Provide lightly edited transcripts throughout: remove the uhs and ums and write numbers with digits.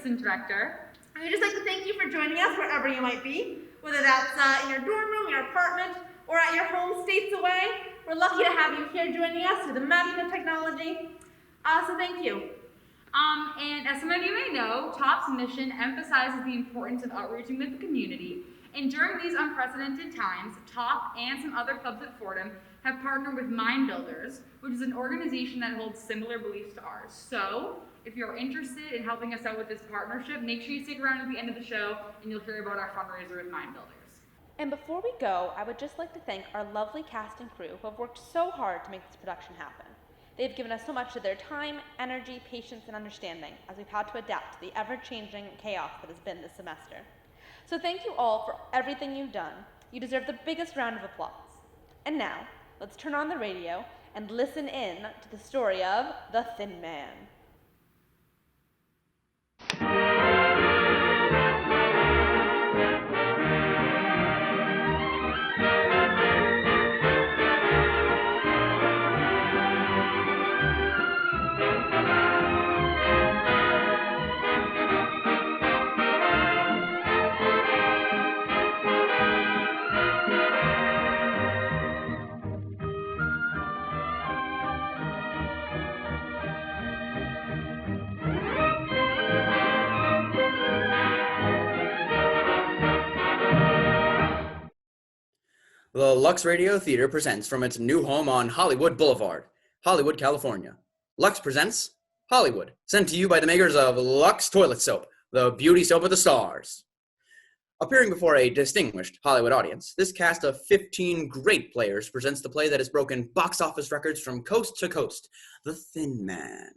assistant director. And we'd just like to thank you for joining us wherever you might be, whether that's in your dorm room, your apartment, or at your home states away. We're lucky to have you here joining us through the magic of technology. So thank you. And as some of you may know, TOP's mission emphasizes the importance of outreaching with the community. And during these unprecedented times, TOP and some other clubs at Fordham have partnered with Mind Builders, which is an organization that holds similar beliefs to ours. So, if you're interested in helping us out with this partnership, make sure you stick around at the end of the show and you'll hear about our fundraiser with Mind Builders. And before we go, I would just like to thank our lovely cast and crew who have worked so hard to make this production happen. They've given us so much of their time, energy, patience, and understanding as we've had to adapt to the ever-changing chaos that has been this semester. So thank you all for everything you've done. You deserve the biggest round of applause. And now, let's turn on the radio and listen in to the story of the Thin Man. The Lux Radio Theater presents from its new home on Hollywood Boulevard, Hollywood, California. Lux presents Hollywood, sent to you by the makers of Lux Toilet Soap, the beauty soap of the stars. Appearing before a distinguished Hollywood audience, this cast of 15 great players presents the play that has broken box office records from coast to coast, The Thin Man.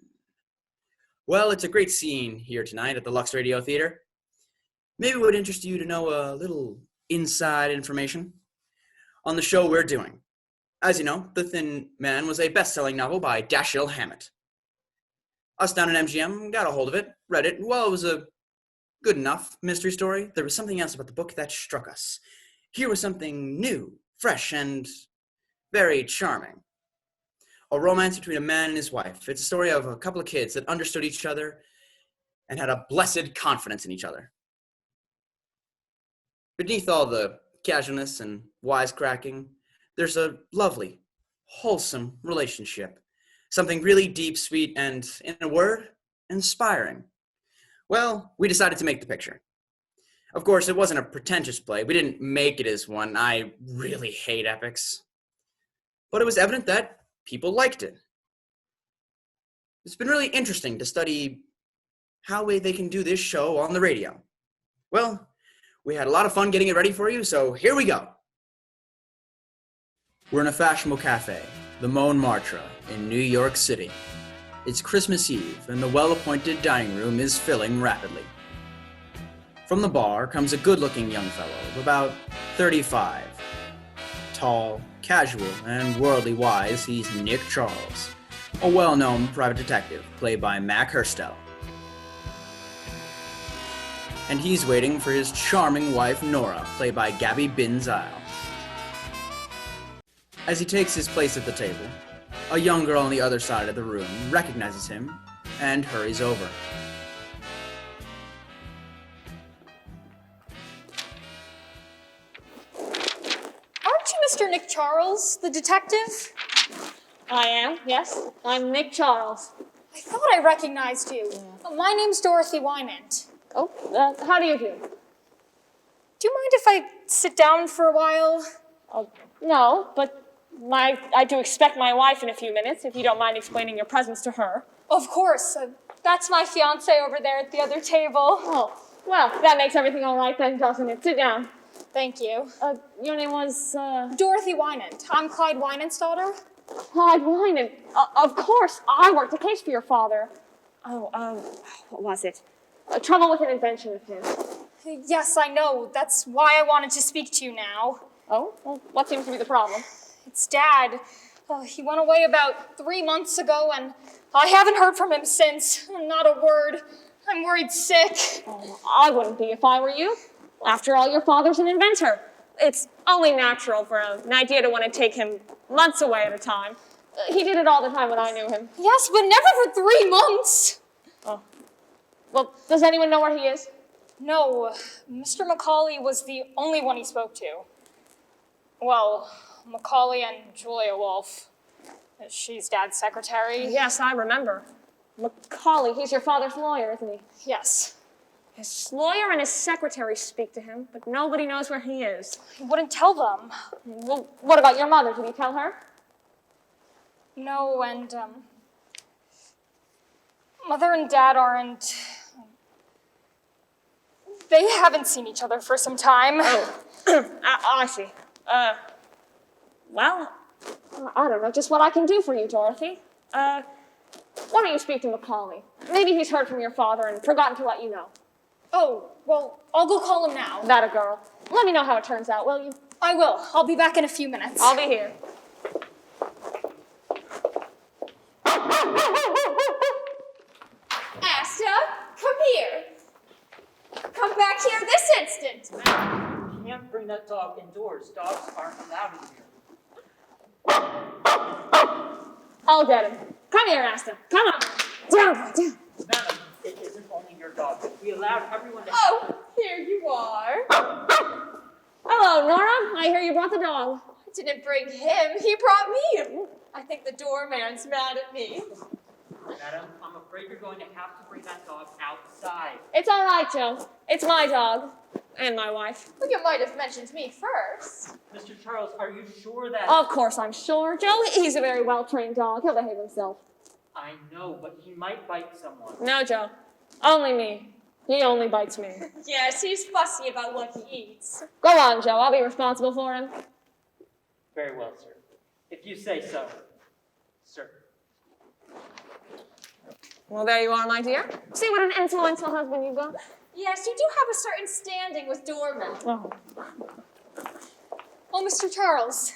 Well, it's a great scene here tonight at the Lux Radio Theater. Maybe it would interest you to know a little inside information on the show we're doing. As you know, The Thin Man was a best-selling novel by Dashiell Hammett. Us down at MGM got a hold of it, read it, and while it was a good enough mystery story, there was something else about the book that struck us. Here was something new, fresh, and very charming. A romance between a man and his wife. It's a story of a couple of kids that understood each other and had a blessed confidence in each other. Beneath all the casualness and wisecracking, there's a lovely, wholesome relationship. Something really deep, sweet, and, in a word, inspiring. Well, we decided to make the picture. Of course, it wasn't a pretentious play. We didn't make it as one. I really hate epics. But it was evident that people liked it. It's been really interesting to study how they can do this show on the radio. Well, we had a lot of fun getting it ready for you, so here we go. We're in a fashionable cafe, the Montmartre, in New York City. It's Christmas Eve, and the well-appointed dining room is filling rapidly. From the bar comes a good-looking young fellow of about 35. Tall, casual, and worldly wise, he's Nick Charles, a well-known private detective played by Mack Hurstell. And he's waiting for his charming wife, Nora, played by Gabby Bindseil. As he takes his place at the table, a young girl on the other side of the room recognizes him and hurries over. Aren't you Mr. Nick Charles, the detective? I am, yes. I'm Nick Charles. I thought I recognized you. My name's Dorothy Wynant. Oh, how do you do? Do you mind if I sit down for a while? No, but I do expect my wife in a few minutes, if you don't mind explaining your presence to her. Of course. That's my fiancé over there at the other table. Oh, well, that makes everything all right then, doesn't it? Sit down. Thank you. Your name was, Dorothy Wynant. I'm Clyde Wynant's daughter. Clyde Wynant. Of course, I worked a case for your father. What was it? Trouble with an invention of his. Yes, I know. That's why I wanted to speak to you now. Oh? Well, what seems to be the problem? It's Dad. He went away about 3 months ago, and I haven't heard from him since. Not a word. I'm worried sick. Oh, I wouldn't be if I were you. After all, your father's an inventor. It's only natural for an idea to want to take him months away at a time. He did it all the time when I knew him. Yes, but never for 3 months. Oh. Well, does anyone know where he is? No, Mr. Macaulay was the only one he spoke to. Well, Macaulay and Julia Wolfe. She's Dad's secretary. Yes, I remember. Macaulay, he's your father's lawyer, isn't he? Yes. His lawyer and his secretary speak to him, but nobody knows where he is. He wouldn't tell them. Well, what about your mother? Did he tell her? No, and, Mother and Dad aren't... They haven't seen each other for some time. Oh, I see. Well, I don't know just what I can do for you, Dorothy. Why don't you speak to Macaulay? Maybe he's heard from your father and forgotten to let you know. Oh, well, I'll go call him now. That a girl. Let me know how it turns out, will you? I will. I'll be back in a few minutes. I'll be here. Asta, come here. Come back here this instant. You can't bring that dog indoors. Dogs aren't allowed in here. I'll get him. Come here, Asta. Come on. Down, down. Madam, it isn't only your dog. We allowed everyone to... Oh, here you are. Hello, Nora. I hear you brought the dog. I didn't bring him. He brought me. I think the doorman's mad at me. Madam, I'm afraid you're going to have to bring that dog outside. It's all right, Joe. It's my dog. And my wife. Well, you might have mentioned me first. Mr. Charles, are you sure that... Of course, I'm sure. Joe, he's a very well-trained dog. He'll behave himself. I know, but he might bite someone. No, Joe. Only me. He only bites me. Yes, he's fussy about what he eats. Go on, Joe. I'll be responsible for him. Very well, sir. If you say so, sir. Well, there you are, my dear. See what an influential husband you've got? Yes, you do have a certain standing with doormen. Oh. Oh, Mr. Charles.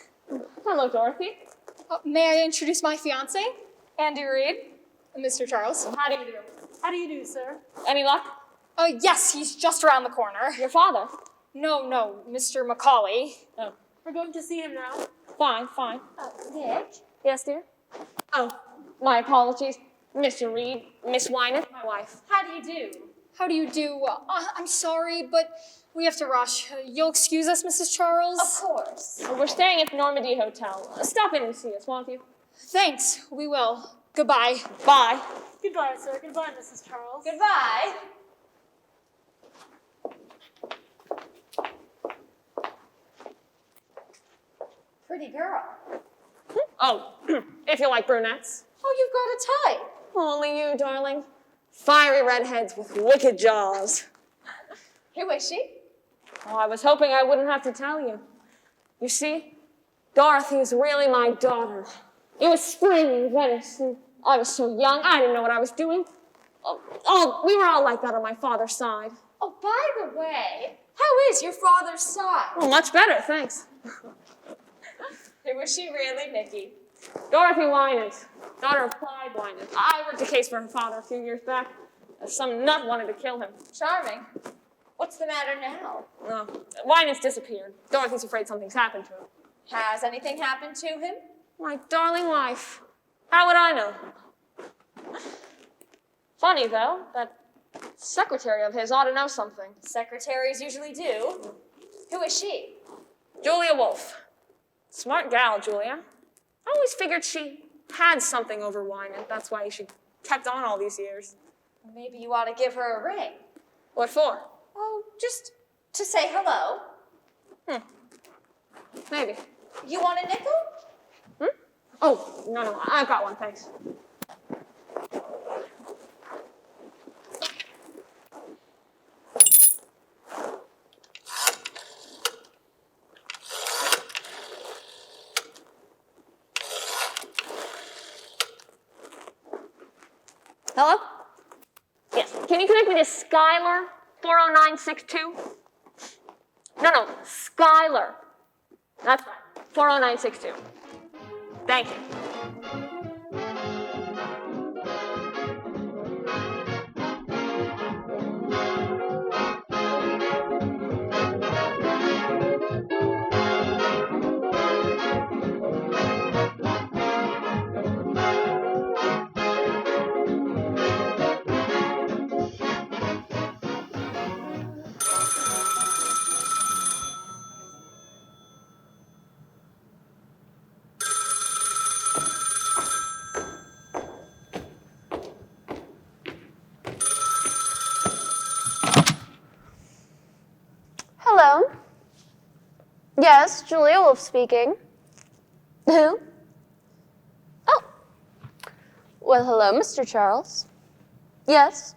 Hello, Dorothy. May I introduce my fiancé, Andy Reid, Mr. Charles? How do you do? How do you do, sir? Any luck? Yes, he's just around the corner. Your father? No, Mr. Macaulay. Oh. We're going to see him now. Fine, fine. Nick? Yes, dear? Oh, my apologies. Mr. Reed, Miss Wynant, my wife. How do you do? How do you do? I'm sorry, but we have to rush. You'll excuse us, Mrs. Charles? Of course. We're staying at the Normandy Hotel. Stop in and see us, won't you? Thanks, we will. Goodbye. Bye. Goodbye, sir. Goodbye, Mrs. Charles. Goodbye. Pretty girl. Oh, if you like brunettes. Oh, you've got a type. Only you, darling. Fiery redheads with wicked jaws. Who is she? Oh, I was hoping I wouldn't have to tell you. You see, Dorothy is really my daughter. It was spring in Venice, and I was so young, I didn't know what I was doing. We were all like that on my father's side. Oh, by the way, how is your father's side? Well, much better, thanks. Who was she really, Nicky? Dorothy Wynant, daughter of Clyde Wynant. I worked a case for her father a few years back. Some nut wanted to kill him. Charming. What's the matter now? No, Wynant's disappeared. Dorothy's afraid something's happened to him. Has anything happened to him? My darling wife. How would I know? Funny, though, that secretary of his ought to know something. Secretaries usually do. Who is she? Julia Wolfe. Smart gal, Julia. I always figured she had something over Wynant. That's why she kept on all these years. Maybe you ought to give her a ring. What for? Oh, just to say hello. Maybe. You want a nickel? Oh, no, I've got one, thanks. Hello? Yes. Can you connect me to Skylar, 40962? No, Skylar. That's right. 40962. Thank you. Yes, Julia Wolf speaking. Who? Oh. Well, hello, Mr. Charles. Yes.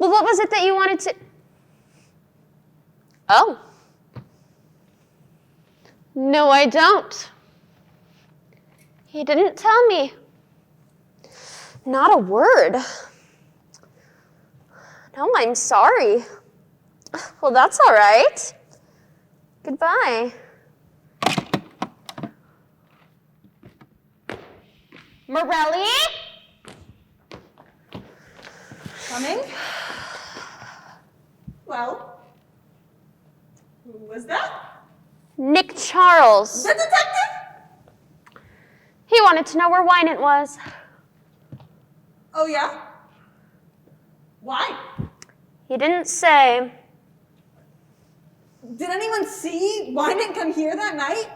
Well, what was it that you wanted to... Oh. No, I don't. He didn't tell me. Not a word. No, I'm sorry. Well, that's all right. Goodbye. Morelli? Coming? Well, who was that? Nick Charles. The detective? He wanted to know where Wynant was. Oh, yeah? Why? He didn't say. Did anyone see Wynant come here that night?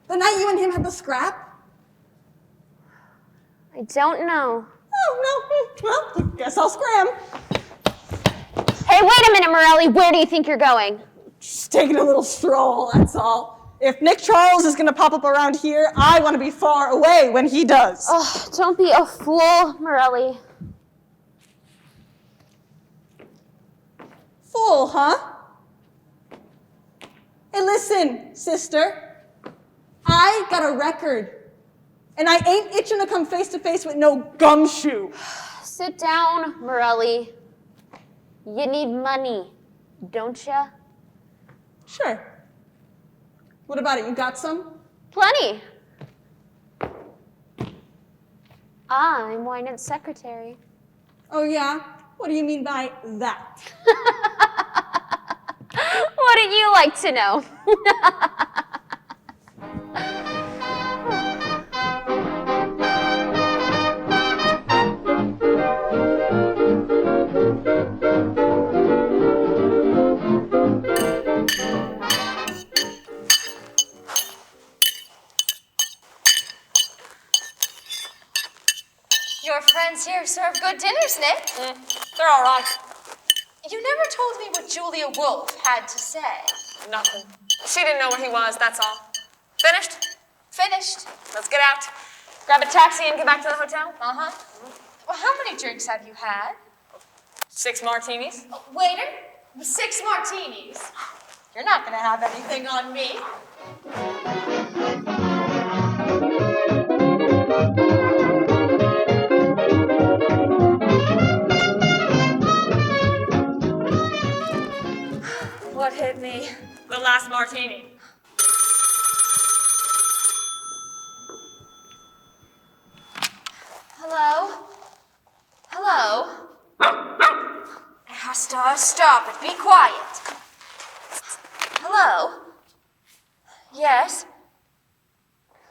The night you and him had the scrap? I don't know. Oh, no. Well, guess I'll scram. Hey, wait a minute, Morelli. Where do you think you're going? Just taking a little stroll, that's all. If Nick Charles is going to pop up around here, I want to be far away when he does. Oh, don't be a fool, Morelli. Fool, huh? Hey, listen, sister. I got a record. And I ain't itching to come face to face with no gumshoe. Sit down, Morelli. You need money, don't ya? Sure. What about it? You got some? Plenty. I'm Wynant's secretary. Oh, yeah? What do you mean by that? Wouldn't you like to know? Your friends here serve good dinners, Nick. They're all right. You never told me what Julia Wolf had to say. Nothing. She didn't know where he was, that's all. Finished? Finished. Let's get out. Grab a taxi and get back to the hotel. Uh-huh. Well, how many drinks have you had? 6 martinis. Waiter, 6 martinis. You're not going to have anything on me. What hit me? The last martini. Hello? Hello? Stop it. Be quiet. Hello? Yes?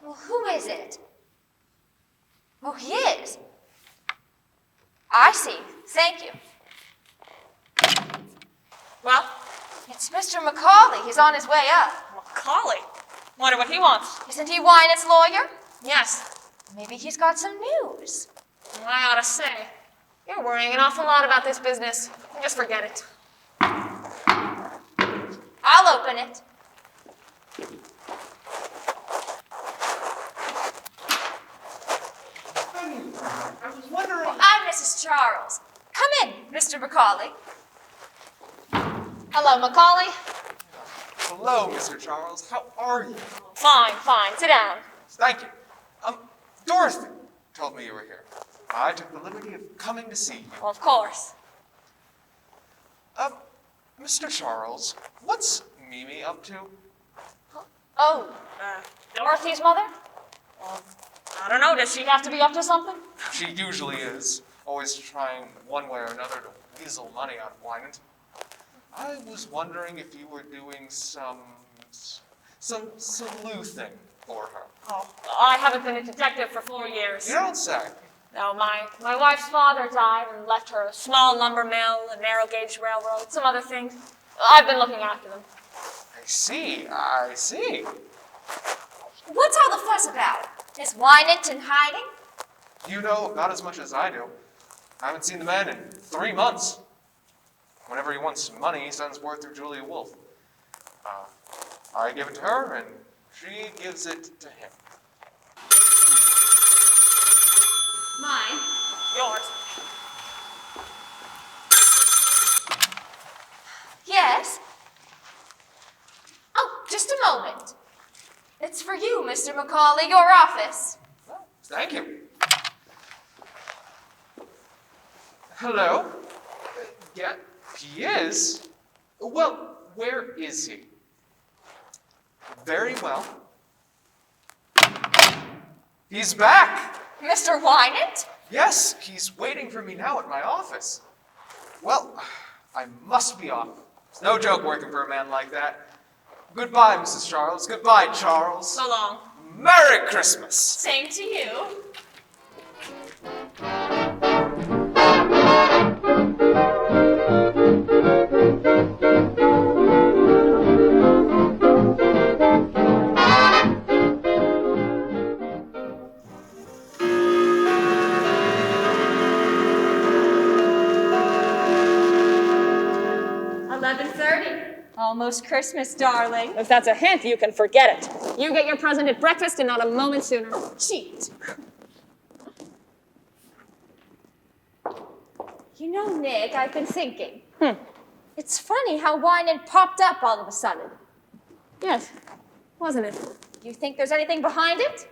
Well, who is it? Oh, he is. I see. Thank you. Well, It's Mr. Macaulay. He's on his way up. Macaulay. Wonder what he wants. Isn't he Wynant's lawyer? Yes. Maybe he's got some news. I ought to say, you're worrying an awful lot about this business. Just forget it. I'll open it. I was wondering... Well, I'm Mrs. Charles. Come in, Mr. Macaulay. Hello, Macaulay. Hello, Mr. Charles. How are you? Fine. Sit down. Thank you. Dorothy told me you were here. I took the liberty of coming to see you. Well, of course. Mr. Charles, what's Mimi up to? Oh, Dorothy's mother? Well, I don't know. Does she have to be up to something? She usually is, always trying one way or another to weasel money out of Wynant. I was wondering if you were doing some sleuthing for her. Oh, I haven't been a detective for 4 years. You don't say. No, my wife's father died and left her a small lumber mill, a narrow gauge railroad, some other things. I've been looking after them. I see. What's all the fuss about? Is Wynant in hiding? You know about as much as I do. I haven't seen the man in 3 months. Whenever he wants money, he sends word through Julia Wolf. I give it to her, and she gives it to him. Mine. Yours. Yes? Oh, just a moment. It's for you, Mr. Macaulay, your office. Thank you. Hello? Yeah, he is. Well, where is he? Very well. He's back! Mr. Wynant? Yes, he's waiting for me now at my office. Well, I must be off. It's no joke working for a man like that. Goodbye, Mrs. Charles. Goodbye, Charles. So long. Merry Christmas! Same to you. Almost Christmas, darling. If that's a hint, you can forget it. You get your present at breakfast and not a moment sooner. Cheat. You know, Nick, I've been thinking. It's funny how Wynant popped up all of a sudden. Yes, wasn't it? You think there's anything behind it?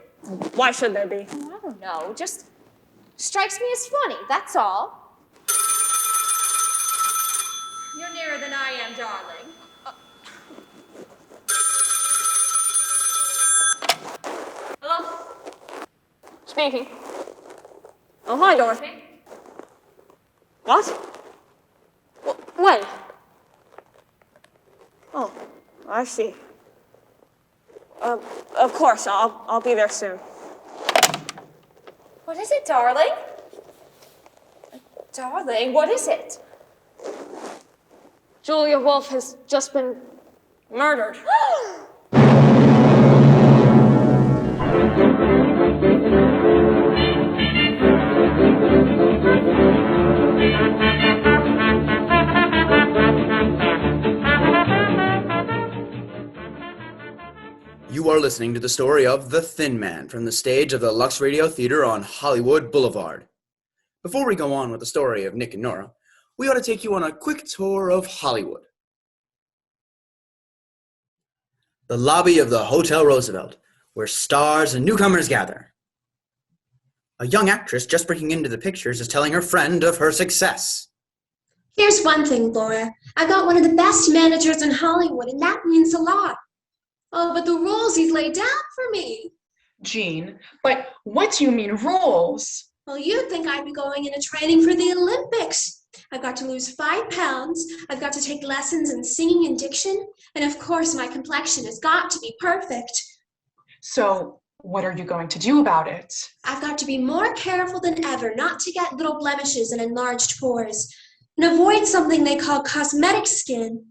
Why should there be? Oh, I don't know. Just strikes me as funny, that's all. You're nearer than I am, darling. Hello? Speaking. Oh, hi, Dorothy. What? When? Oh, I see. Of course, I'll be there soon. What is it, darling? Darling, what is it? Julia Wolf has just been murdered. You are listening to the story of The Thin Man from the stage of the Lux Radio Theater on Hollywood Boulevard. Before we go on with the story of Nick and Nora, we ought to take you on a quick tour of Hollywood. The lobby of the Hotel Roosevelt, where stars and newcomers gather. A young actress just breaking into the pictures is telling her friend of her success. Here's one thing, Laura. I got one of the best managers in Hollywood, and that means a lot. Oh, but the roles he's laid down for me. Jean, but what do you mean roles? Well, you'd think I'd be going into training for the Olympics. I've got to lose 5 pounds, I've got to take lessons in singing and diction, and of course my complexion has got to be perfect. So, what are you going to do about it? I've got to be more careful than ever not to get little blemishes and enlarged pores, and avoid something they call cosmetic skin.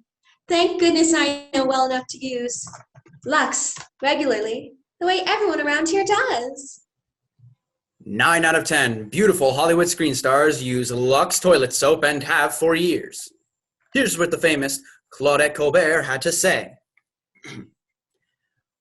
Thank goodness I know well enough to use Lux regularly, the way everyone around here does. 9 out of 10 beautiful Hollywood screen stars use Lux toilet soap and have for years. Here's what the famous Claudette Colbert had to say.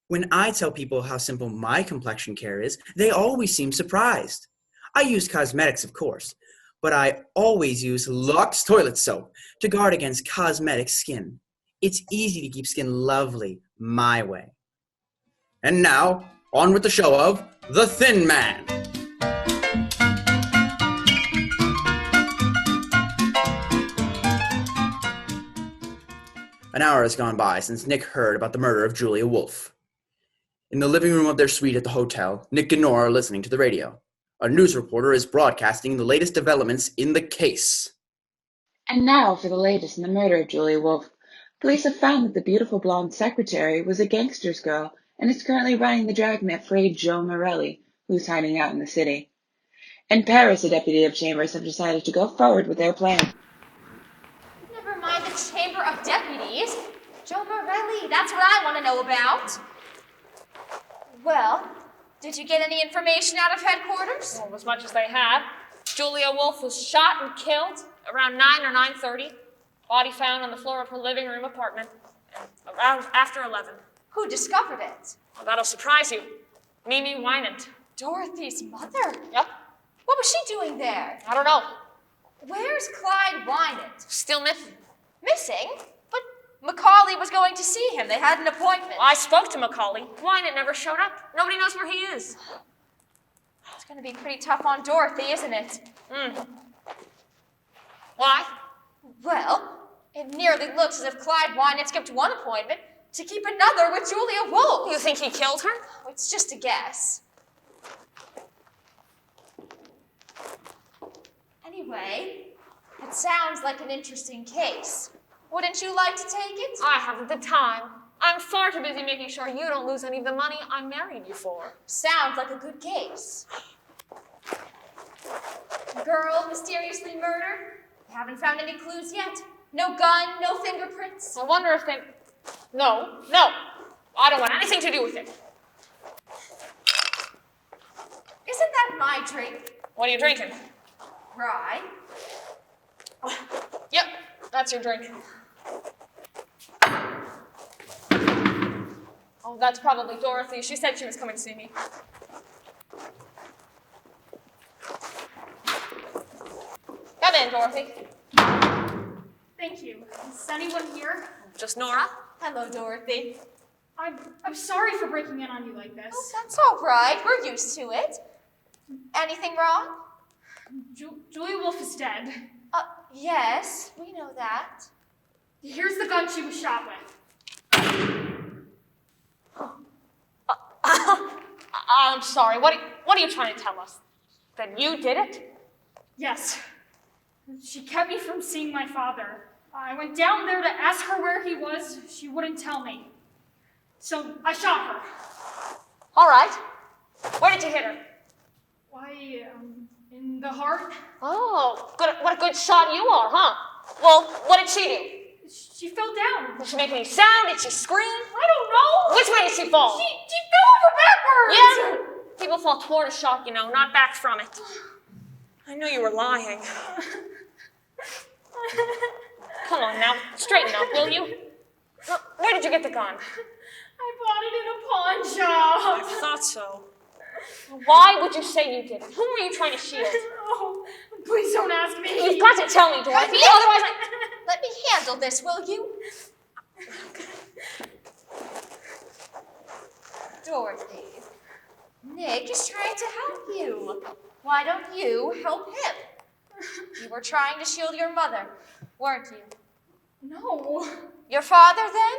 When I tell people how simple my complexion care is, they always seem surprised. I use cosmetics, of course, but I always use Lux toilet soap to guard against cosmetic skin. It's easy to keep skin lovely my way. And now, on with the show of The Thin Man. An hour has gone by since Nick heard about the murder of Julia Wolf. In the living room of their suite at the hotel, Nick and Nora are listening to the radio. A news reporter is broadcasting the latest developments in the case. And now for the latest in the murder of Julia Wolf. Police have found that the beautiful blonde secretary was a gangster's girl and is currently running the dragnet for a Joe Morelli, who's hiding out in the city. In Paris, the deputy of chambers have decided to go forward with their plan. Never mind the Chamber of Deputies. Joe Morelli, that's what I want to know about. Well, did you get any information out of headquarters? Well, as much as they had. Julia Wolf was shot and killed around 9 or 9:30. Body found on the floor of her living room apartment around after 11. Who discovered it? Well, that'll surprise you. Mimi Wynant. Dorothy's mother? Yep. What was she doing there? I don't know. Where's Clyde Wynant? Still missing. Missing? But Macaulay was going to see him. They had an appointment. I spoke to Macaulay. Wynant never showed up. Nobody knows where he is. It's going to be pretty tough on Dorothy, isn't it? Why? Well, it nearly looks as if Clyde Wynant skipped one appointment to keep another with Julia Wolf. You think he killed her? It's just a guess. Anyway, it sounds like an interesting case. Wouldn't you like to take it? I haven't the time. I'm far too busy making sure you don't lose any of the money I married you for. Sounds like a good case. Girl mysteriously murdered. Haven't found any clues yet. No gun, no fingerprints. I wonder if they... No. I don't want anything to do with it. Isn't that my drink? What are you drinking? Rye. Yep, that's your drink. Oh, that's probably Dorothy. She said she was coming to see me. Come in, Dorothy. Thank you. Is anyone here? Just Nora. Hello, Dorothy. I'm sorry for breaking in on you like this. Oh, that's all right. We're used to it. Anything wrong? Julia Wolf is dead. Yes, we know that. Here's the gun she was shot with. I'm sorry. What are you trying to tell us? That you did it? Yes. She kept me from seeing my father. I went down there to ask her where he was. She wouldn't tell me. So I shot her. All right. Where did you hit her? Why, in the heart. Oh, what a good shot you are, huh? Well, what did she do? She fell down. Did she make any sound? Did she scream? I don't know. Which way did she fall? She fell over backwards. Yeah. People fall toward a shock, you know, not back from it. I knew you were lying. Come on now, straighten up, will you? Where did you get the gun? I bought it in a pawn shop. I thought so. Why would you say you did it? Whom were you trying to shield? Oh, please don't ask me. You've got to tell me, Dorothy, otherwise Let me handle this, will you? Dorothy, Nick is trying to help you. Why don't you help him? You were trying to shield your mother, weren't you? No. Your father, then?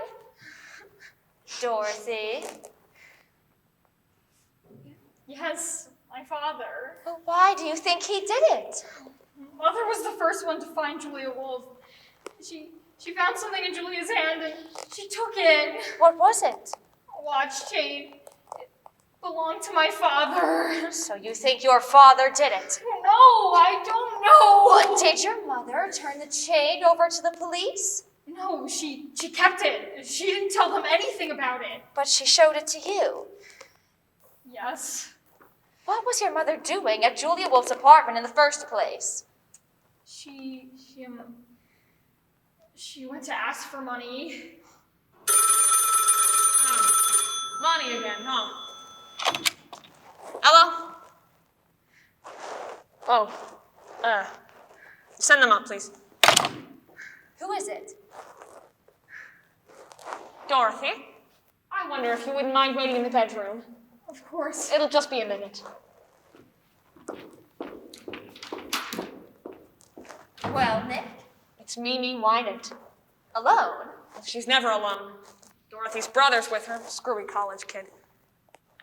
Dorothy. Yes, my father. But why do you think he did it? Mother was the first one to find Julia Wolf. She found something in Julia's hand and she took it. What was it? A watch chain. It belonged to my father. So you think your father did it? No, I don't know. But did your mother turn the chain over to the police? No, she kept it. She didn't tell them anything about it. But she showed it to you. Yes. What was your mother doing at Julia Wolf's apartment in the first place? She went to ask for money. money again, huh? Hello? Oh, send them up, please. Who is it? Dorothy, I wonder if you wouldn't mind waiting in the bedroom. Of course. It'll just be a minute. Well, Nick? It's Mimi Wynant. Alone? She's never alone. Dorothy's brother's with her, screwy college kid.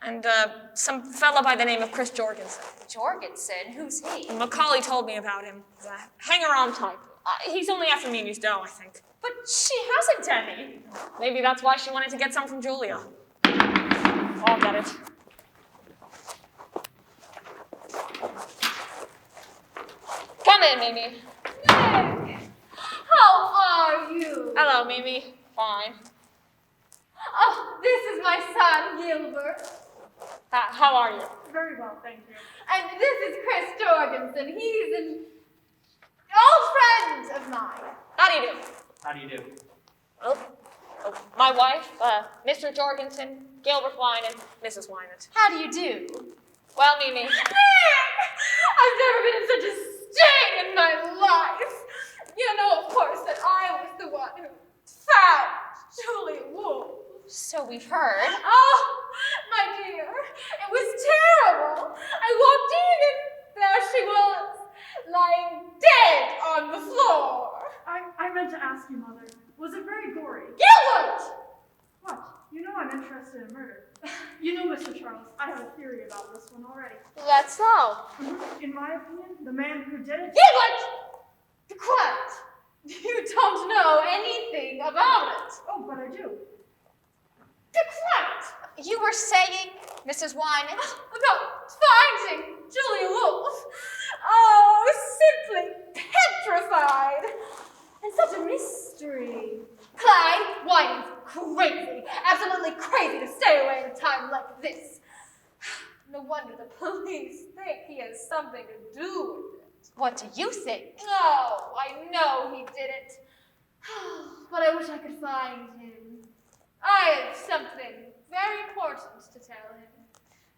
And, some fella by the name of Chris Jorgensen. Jorgensen? Who's he? Macaulay told me about him. He's a hanger-on type. He's only after Mimi's dough, I think. But she hasn't any. Maybe that's why she wanted to get some from Julia. I'll get it. Come in, Mimi. Nick! How are you? Hello, Mimi. Fine. Oh, this is my son, Gilbert. How are you? Very well, thank you. And this is Chris Jorgensen. He's an old friend of mine. How do you do? How do you do? Oh, my wife, Mr. Jorgensen, Gilbert Wine, and Mrs. Wynant. How do you do? Well, Mimi. I've never been in such a state in my life. You know, of course, that I was the one who found Julia Wolf. So we've heard. Oh, my dear, it was terrible. I walked in and there she was, lying dead on the floor. I meant to ask you, Mother. Was it very gory? Gilbert! What? You know I'm interested in murder. You know, Mr. Charles, I have a theory about this one already. That's so. In my opinion, the man who did it... Gilbert! Be quiet. You don't know anything about it. Oh, but I do. Be quiet. You were saying, Mrs. Wynant? About finding Julia Wolf. Oh, simply petrified. And such a mystery. Clyde Wynant's crazy. Absolutely crazy to stay away at a time like this. No wonder the police think he has something to do with it. What do you think? Oh, I know he did it. But I wish I could find him. I have something very important to tell him.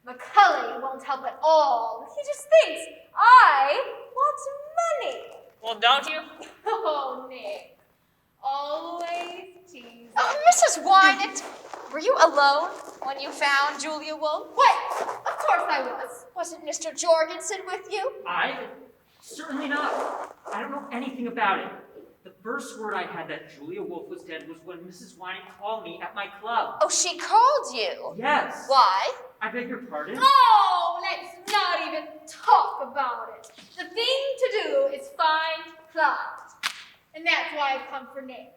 Macaulay won't help at all. He just thinks I want money. Well, don't you? Oh, Nick. Always teasing. Oh, Mrs. Wynant, were you alone when you found Julia Wolf? Wait, of course I was. Wasn't Mr. Jorgensen with you? Certainly not. I don't know anything about it. The first word I had that Julia Wolf was dead was when Mrs. Wynant called me at my club. Oh, she called you? Yes. Why? I beg your pardon? Oh, let's not even talk about it. The thing to do is find Clyde. And that's why I've come for Nick.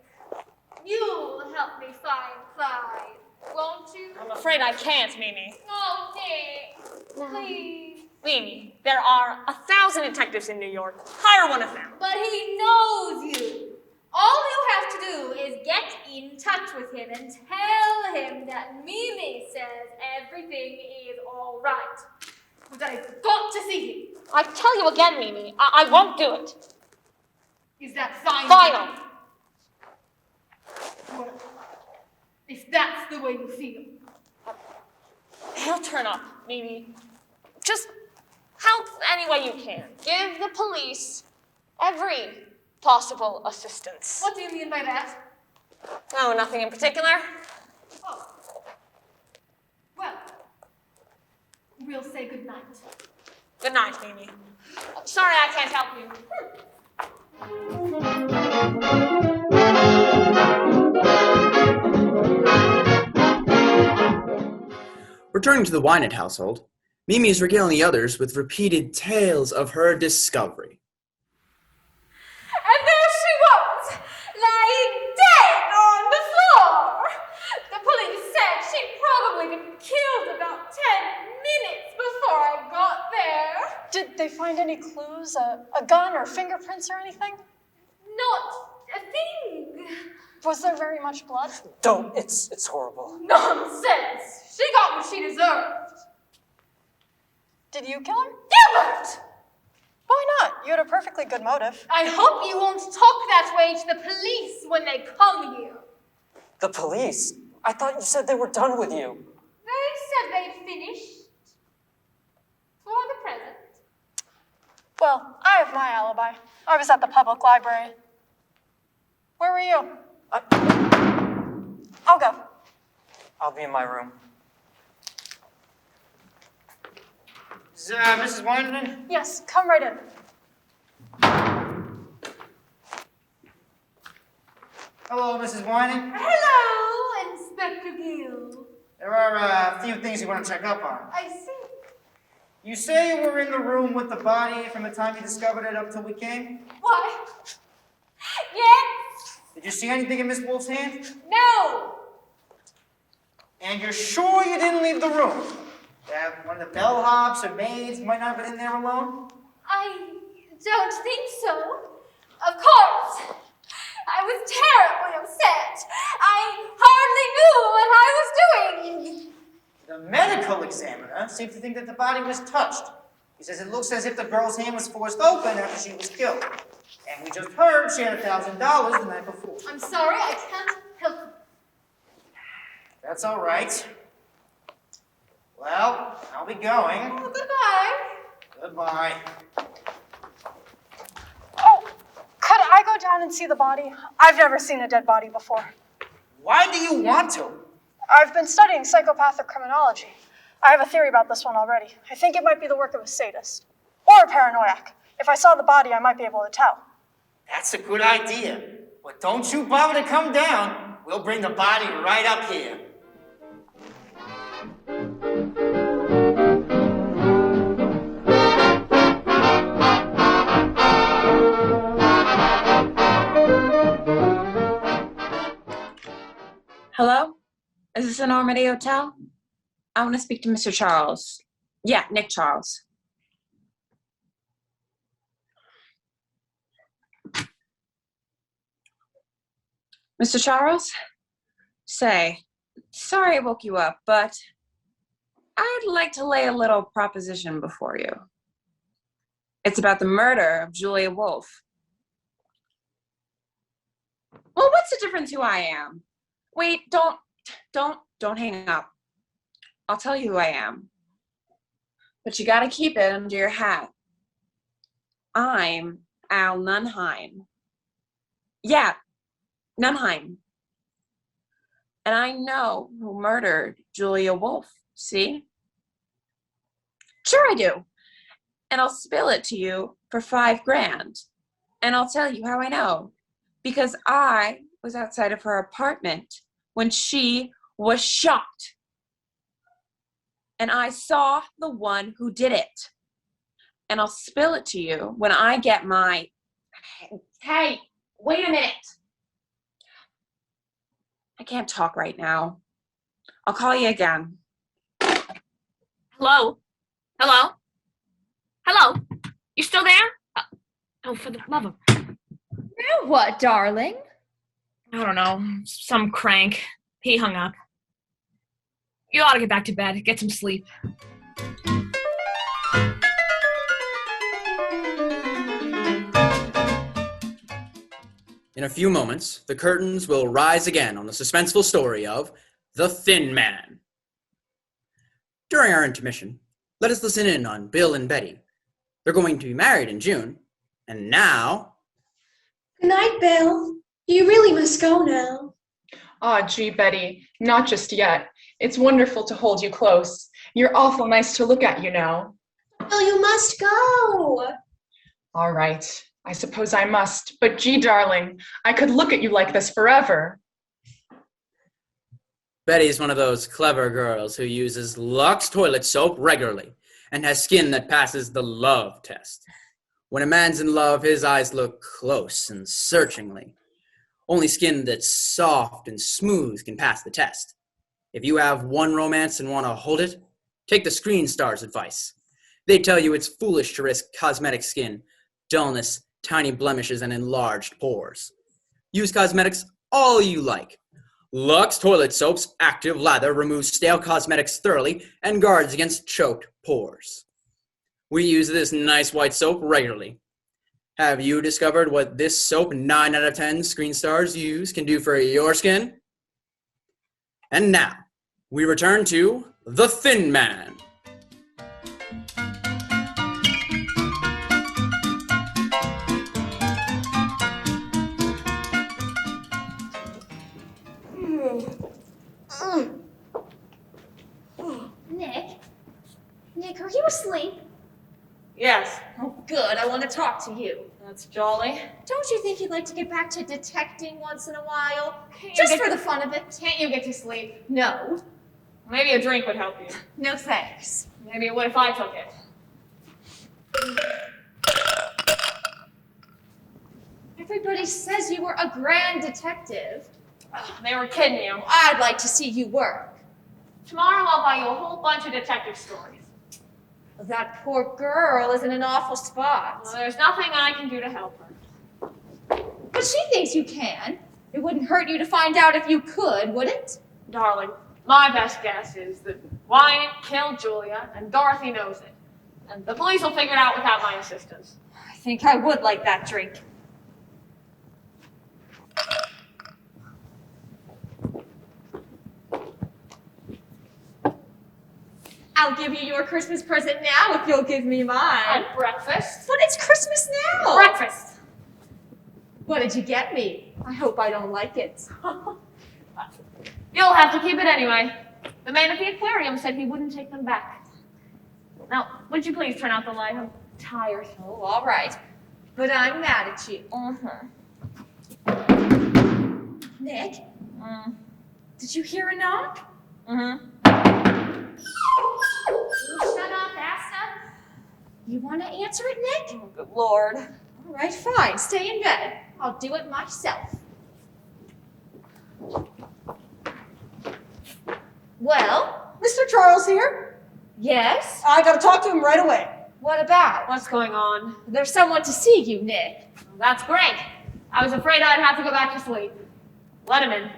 You'll help me find Clyde, won't you? I'm afraid I can't, Mimi. Oh, Nick, please. Mimi, there are 1,000 detectives in New York. Hire one of them. But he knows you. All you have to do is get in touch with him and tell him that Mimi says everything is all right. That I've got to see him. I tell you again, Mimi, I won't do it. Is that final? Final. Well, if that's the way you feel. He'll turn up, Mimi. Just help any way you can. Give the police every possible assistance. What do you mean by that? Oh, nothing in particular. Oh. Well, we'll say good night. Good night, Mimi. Sorry I can't help you. Returning to the Wynant household, Mimi is regaling the others with repeated tales of her discovery. And there she was, lying dead on the floor. The police said she'd probably been killed about 10 minutes before I got there. Did they find any clues? A gun or fingerprints or anything? Not a thing. Was there very much blood? Don't. It's horrible. Nonsense. She got what she deserved. Did you kill her? Gilbert! Why not? You had a perfectly good motive. I hope you won't talk that way to the police when they come here. The police? I thought you said they were done with you. They said they'd finished. For the present. Well, I have my alibi. I was at the public library. Where were you? I'll go. I'll be in my room. Is Mrs. Wynant in? Yes, come right in. Hello, Mrs. Wynant. Hello, Inspector Gill. There are a few things you want to check up on. I see. You say you were in the room with the body from the time you discovered it up till we came? What? Yes? Did you see anything in Miss Wolf's hand? No. And you're sure you didn't leave the room? That one of the bellhops or maids might not have been in there alone? I don't think so. Of course. I was terribly upset. I hardly knew what I was doing. The medical examiner seemed to think that the body was touched. He says it looks as if the girl's hand was forced open after she was killed. And we just heard she had $1,000 the night before. I'm sorry, I can't help it. That's all right. Well, I'll be going. Oh, goodbye. Goodbye. Oh, could I go down and see the body? I've never seen a dead body before. Why do you want to? I've been studying psychopathic criminology. I have a theory about this one already. I think it might be the work of a sadist. Or a paranoiac. If I saw the body, I might be able to tell. That's a good idea. But don't you bother to come down. We'll bring the body right up here. Hello? Is this an Normandy Hotel? I want to speak to Mr. Charles. Yeah, Nick Charles. Mr. Charles? Say, sorry I woke you up, but I'd like to lay a little proposition before you. It's about the murder of Julia Wolf. Well, what's the difference who I am? Wait, don't hang up. I'll tell you who I am. But you gotta keep it under your hat. I'm Al Nunheim. Yeah, Nunheim. And I know who murdered Julia Wolf, see? Sure I do. And I'll spill it to you for $5,000. And I'll tell you how I know. Because I was outside of her apartment when she was shot. And I saw the one who did it. And I'll spill it to you when I get my... Hey, wait a minute. I can't talk right now. I'll call you again. Hello? Hello? Hello? You still there? Oh, for the love of... Now what, darling? I don't know. Some crank. He hung up. You ought to get back to bed. Get some sleep. In a few moments, the curtains will rise again on the suspenseful story of The Thin Man. During our intermission, let us listen in on Bill and Betty. They're going to be married in June, and now... Good night, Bill. You really must go now. Aw, gee, Betty, not just yet. It's wonderful to hold you close. You're awful nice to look at, you know. Bill, you must go. All right, I suppose I must. But gee, darling, I could look at you like this forever. Betty's one of those clever girls who uses Lux toilet soap regularly and has skin that passes the love test. When a man's in love, his eyes look close and searchingly. Only skin that's soft and smooth can pass the test. If you have one romance and want to hold it, take the screen star's advice. They tell you it's foolish to risk cosmetic skin, dullness, tiny blemishes, and enlarged pores. Use cosmetics all you like. Lux Toilet Soap's active lather removes stale cosmetics thoroughly and guards against choked pores. We use this nice white soap regularly. Have you discovered what this soap 9 out of 10 screen stars use can do for your skin? And now, we return to The Thin Man. Nick, are you asleep? Yes. Oh, good. I want to talk to you. That's jolly. Don't you think you'd like to get back to detecting once in a while? Just for the fun of it. Can't you get to sleep? No. Maybe a drink would help you. No thanks. Maybe it would if I took it. Everybody says you were a grand detective. They were kidding you. I'd like to see you work. Tomorrow I'll buy you a whole bunch of detective stories. That poor girl is in an awful spot. Well, there's nothing I can do to help her. But she thinks you can. It wouldn't hurt you to find out if you could, would it? Darling, my best guess is that Wynant killed Julia and Dorothy knows it. And the police will figure it out without my assistance. I think I would like that drink. I'll give you your Christmas present now if you'll give me mine. At breakfast? But it's Christmas now. Breakfast. What did you get me? I hope I don't like it. You'll have to keep it anyway. The man at the aquarium said he wouldn't take them back. Now, would you please turn out the light? I'm tired. Oh, all right. But I'm mad at you. Nick? Did you hear a knock? Shut up, Asta. You want to answer it, Nick? Oh, good Lord. All right, fine. Stay in bed. I'll do it myself. Well? Mr. Charles here. Yes? I gotta talk to him right away. What about? What's going on? There's someone to see you, Nick. That's great. I was afraid I'd have to go back to sleep. Let him in.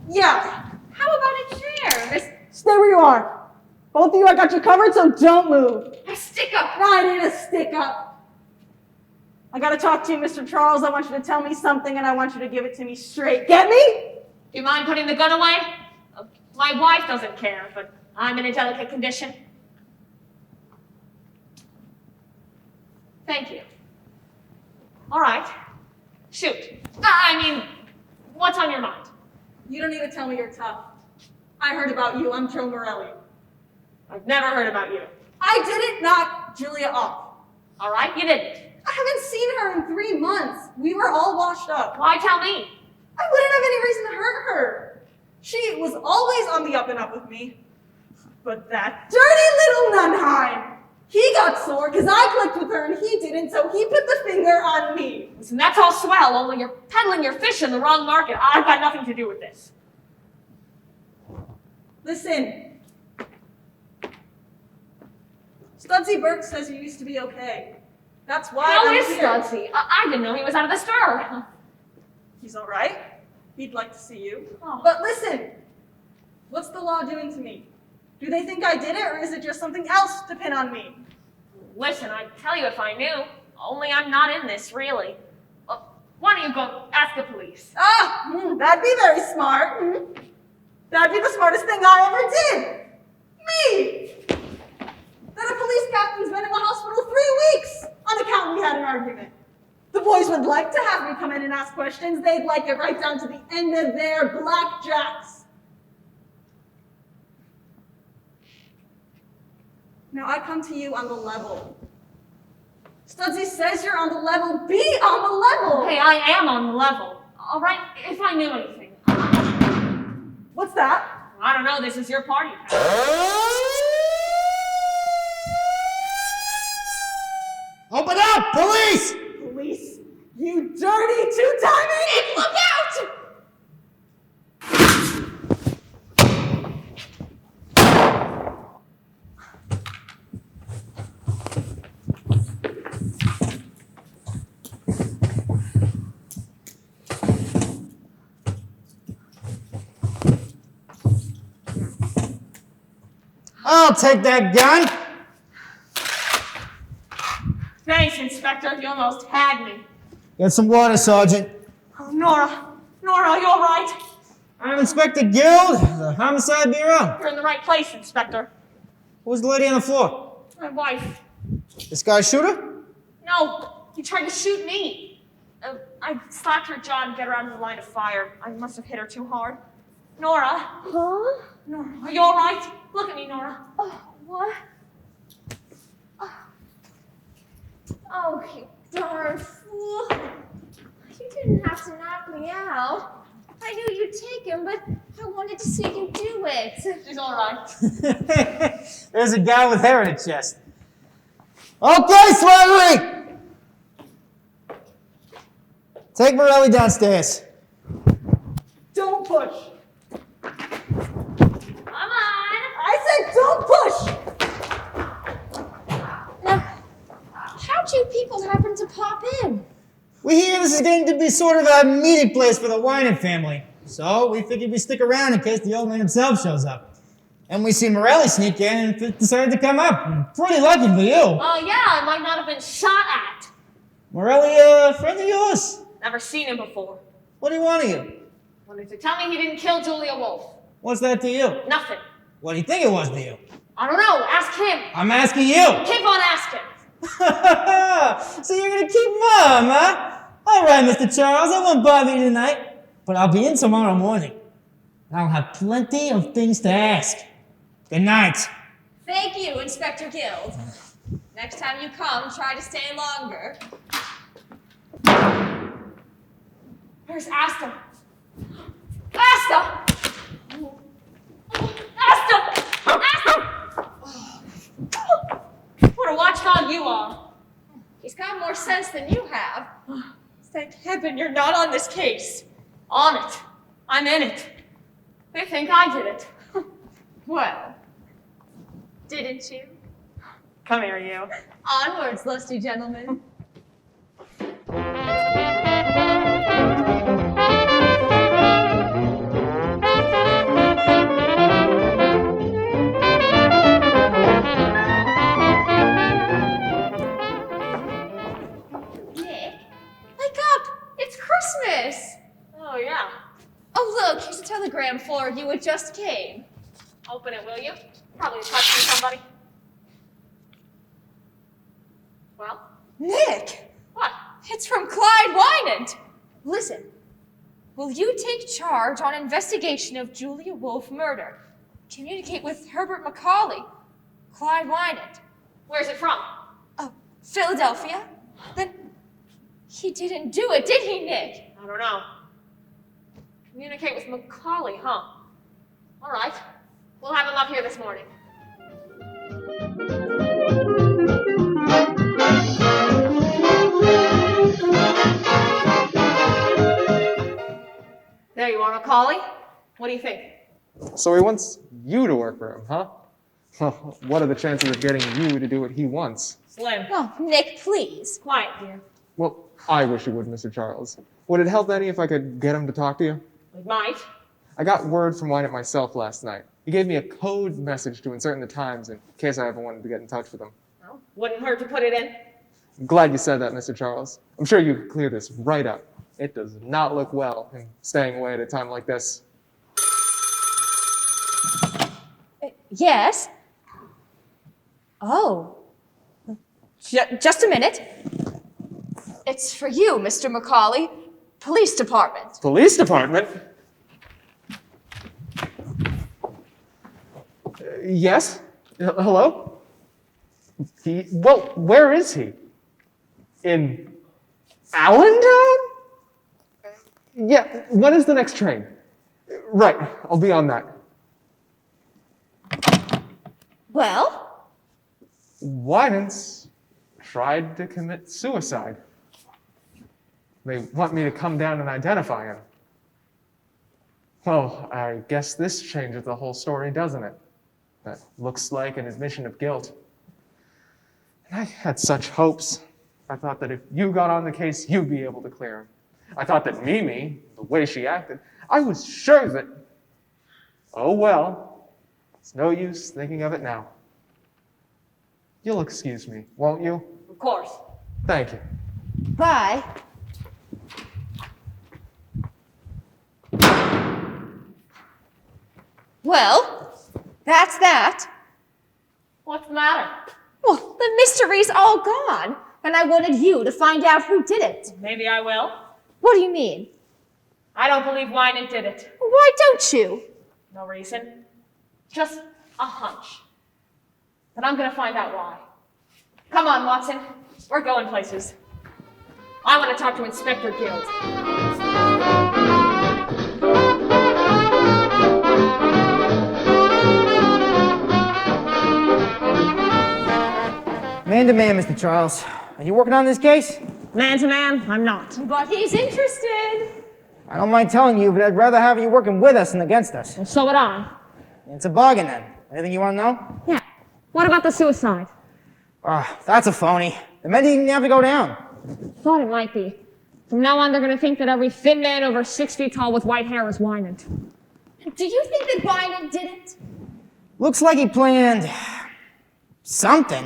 Yeah. How about a chair? Stay where you are. Both of you, I got you covered, so don't move. A stick up. Right in a stick up. I gotta talk to you, Mr. Charles. I want you to tell me something, and I want you to give it to me straight. Get me? Do you mind putting the gun away? My wife doesn't care, but I'm in a delicate condition. Thank you. All right. Shoot. I mean, what's on your mind? You don't need to tell me you're tough. I heard about you. I'm Joe Morelli. I've never heard about you. I didn't knock Julia off. All right, you didn't. I haven't seen her in 3 months. We were all washed up. Why tell me? I wouldn't have any reason to hurt her. She was always on the up and up with me. But that dirty little Nunheim, he got sore because I clicked with her and he didn't, so he put the finger on me. Listen, that's all swell, only you're peddling your fish in the wrong market. I've got nothing to do with this. Listen. Studsy Burke says you used to be okay. That's why How I'm is here. Studsy? I didn't know he was out of the store. He's all right. He'd like to see you. Oh. But listen, what's the law doing to me? Do they think I did it, or is it just something else to pin on me? Listen, I'd tell you if I knew. Only I'm not in this, really. Why don't you go ask the police? That'd be very smart. That'd be the smartest thing I ever did. Me! That a police captain's been in the hospital 3 weeks on account we had an argument. The boys would like to have me come in and ask questions. They'd like it right down to the end of their blackjacks. Now I come to you on the level. Studsy says you're on the level. Be on the level. Hey, I am on the level. All right, if I knew anything. What's that? I don't know, this is your party. Open up! Police! Police, you dirty two-timing! Nick, look out! I'll take that gun. Thanks, Inspector. You almost had me. Get some water, Sergeant. Oh, Nora. Nora, you all right? I'm Inspector Guild, the Homicide Bureau. You're in the right place, Inspector. Who's the lady on the floor? My wife. This guy shoot her? No, he tried to shoot me. I slapped her jaw to get her out of the line of fire. I must have hit her too hard. Nora. Huh? Nora, are you all right? Look at me, Nora. Oh, what? Oh, you darn fool. You didn't have to knock me out. I knew you'd take him, but I wanted to see you do it. She's all right. There's a guy with hair in his chest. Okay, Slattery! Take Morelli downstairs. Don't push. Come on. I said don't push. Now, how'd you people happen to pop in? We hear this is getting to be sort of a meeting place for the Wynant family. So we figured we'd stick around in case the old man himself shows up. And we see Morelli sneak in and decided to come up. Pretty lucky for you. Oh, yeah, I might not have been shot at. Morelli, a friend of yours? Never seen him before. What do you want of you? Wanted to tell me he didn't kill Julia Wolf. What's that to you? Nothing. What do you think it was to you? I don't know. Ask him. I'm asking you. Keep on asking. So you're gonna keep mum, huh? All right, Mr. Charles, I won't bother you tonight, but I'll be in tomorrow morning. I'll have plenty of things to ask. Good night. Thank you, Inspector Guild. Next time you come, try to stay longer. Where's Asta? Asta! Asta! Asta! What a watchdog you are. He's got more sense than you have. Thank heaven you're not on this case. On it. I'm in it. They think I did it. Well, didn't you? Come here, you. Onwards, lusty gentlemen. Nick, wake up! It's Christmas! Oh, yeah. Oh, look, here's a telegram for you. It just came. Open it, will you? Probably a touch from somebody. Well? Nick! What? It's from Clyde Wynant. Listen, will you take charge on investigation of Julia Wolf murder? Communicate with Herbert Macaulay. Clyde Wynant. Where's it from? Philadelphia? Then he didn't do it, did he, Nick? I don't know. Communicate with Macaulay, huh? All right. We'll have him up here this morning. There you are, Macaulay. What do you think? So he wants you to work for him, huh? Well, what are the chances of getting you to do what he wants? Slim. Oh, Nick, please. Quiet, dear. Well, I wish you would, Mr. Charles. Would it help any if I could get him to talk to you? We might. I got word from Wynant myself last night. He gave me a code message to insert in the Times in case I ever wanted to get in touch with him. Well, wouldn't hurt to put it in. I'm glad you said that, Mr. Charles. I'm sure you could clear this right up. It does not look well in staying away at a time like this. Yes? Oh. Just a minute. It's for you, Mr. Macaulay. Police Department. Police department? Yes? Hello? Well, where is he? In Allentown? Yeah, when is the next train? Right, I'll be on that. Well? Wynant's tried to commit suicide. They want me to come down and identify him. Well, I guess this changes the whole story, doesn't it? That looks like an admission of guilt. And I had such hopes. I thought that if you got on the case, you'd be able to clear him. I thought that Mimi, the way she acted, I was sure that... Oh well, it's no use thinking of it now. You'll excuse me, won't you? Of course. Thank you. Bye. Well, that's that. What's the matter? Well, the mystery's all gone, and I wanted you to find out who did it. Maybe I will. What do you mean? I don't believe Wynant did it. Why don't you? No reason. Just a hunch. But I'm gonna find out why. Come on, Watson. We're going places. I want to talk to Inspector Guild. Man to man, Mr. Charles. Are you working on this case? Man to man, I'm not. But he's interested. I don't mind telling you, but I'd rather have you working with us than against us. Well, so would I. It's a bargain then. Anything you want to know? Yeah. What about the suicide? That's a phony. The men didn't even have to go down. Thought it might be. From now on, they're going to think that every thin man over 6 feet tall with white hair is Wynant. Do you think that Wynant did it? Looks like he planned something.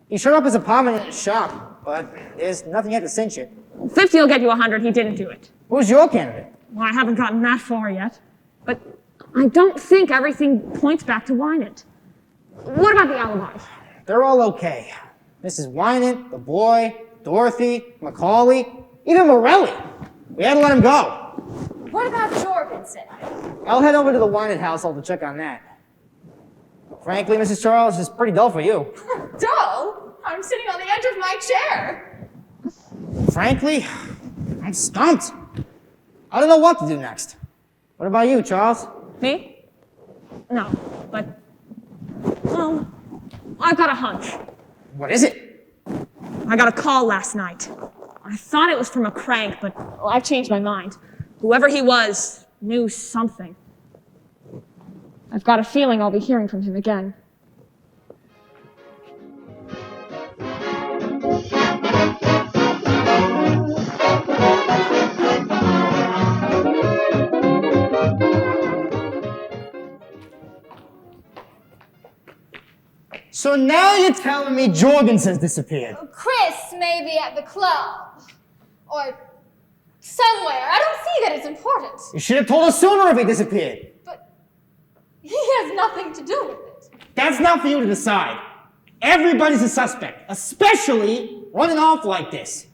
He showed up at his apartment in his shop, but there's nothing yet to cinch it. 50 will get you 100. He didn't do it. Who's your candidate? Well, I haven't gotten that far yet. But I don't think everything points back to Wynant. What about the alibis? They're all okay. Mrs. Wynant, the boy, Dorothy, Macaulay, even Morelli. We had to let him go. What about Jorgensen? I'll head over to the Wynant household to check on that. Frankly, Mrs. Charles, it's pretty dull for you. Dull? I'm sitting on the edge of my chair. Frankly, I'm stumped. I don't know what to do next. What about you, Charles? Me? No, but... well, I've got a hunch. What is it? I got a call last night. I thought it was from a crank, but well, I've changed my mind. Whoever he was knew something. I've got a feeling I'll be hearing from him again. So now you're telling me Jorgensen's disappeared? Chris may be at the club. Or somewhere. I don't see that it's important. You should have told us sooner if he disappeared. But he has nothing to do with it. That's not for you to decide. Everybody's a suspect, especially running off like this.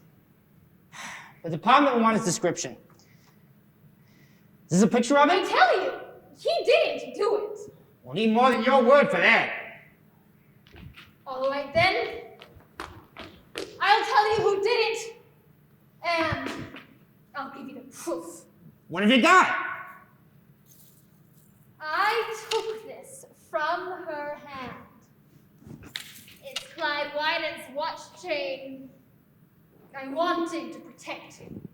The department will want his description. Is this a picture of I it? tell you, he didn't do it. We'll need more than your word for that. All right then. I'll tell you who did it. And I'll give you the proof. What have you got? I took this from her hand. It's Clyde Wynant's watch chain. I wanted to protect him.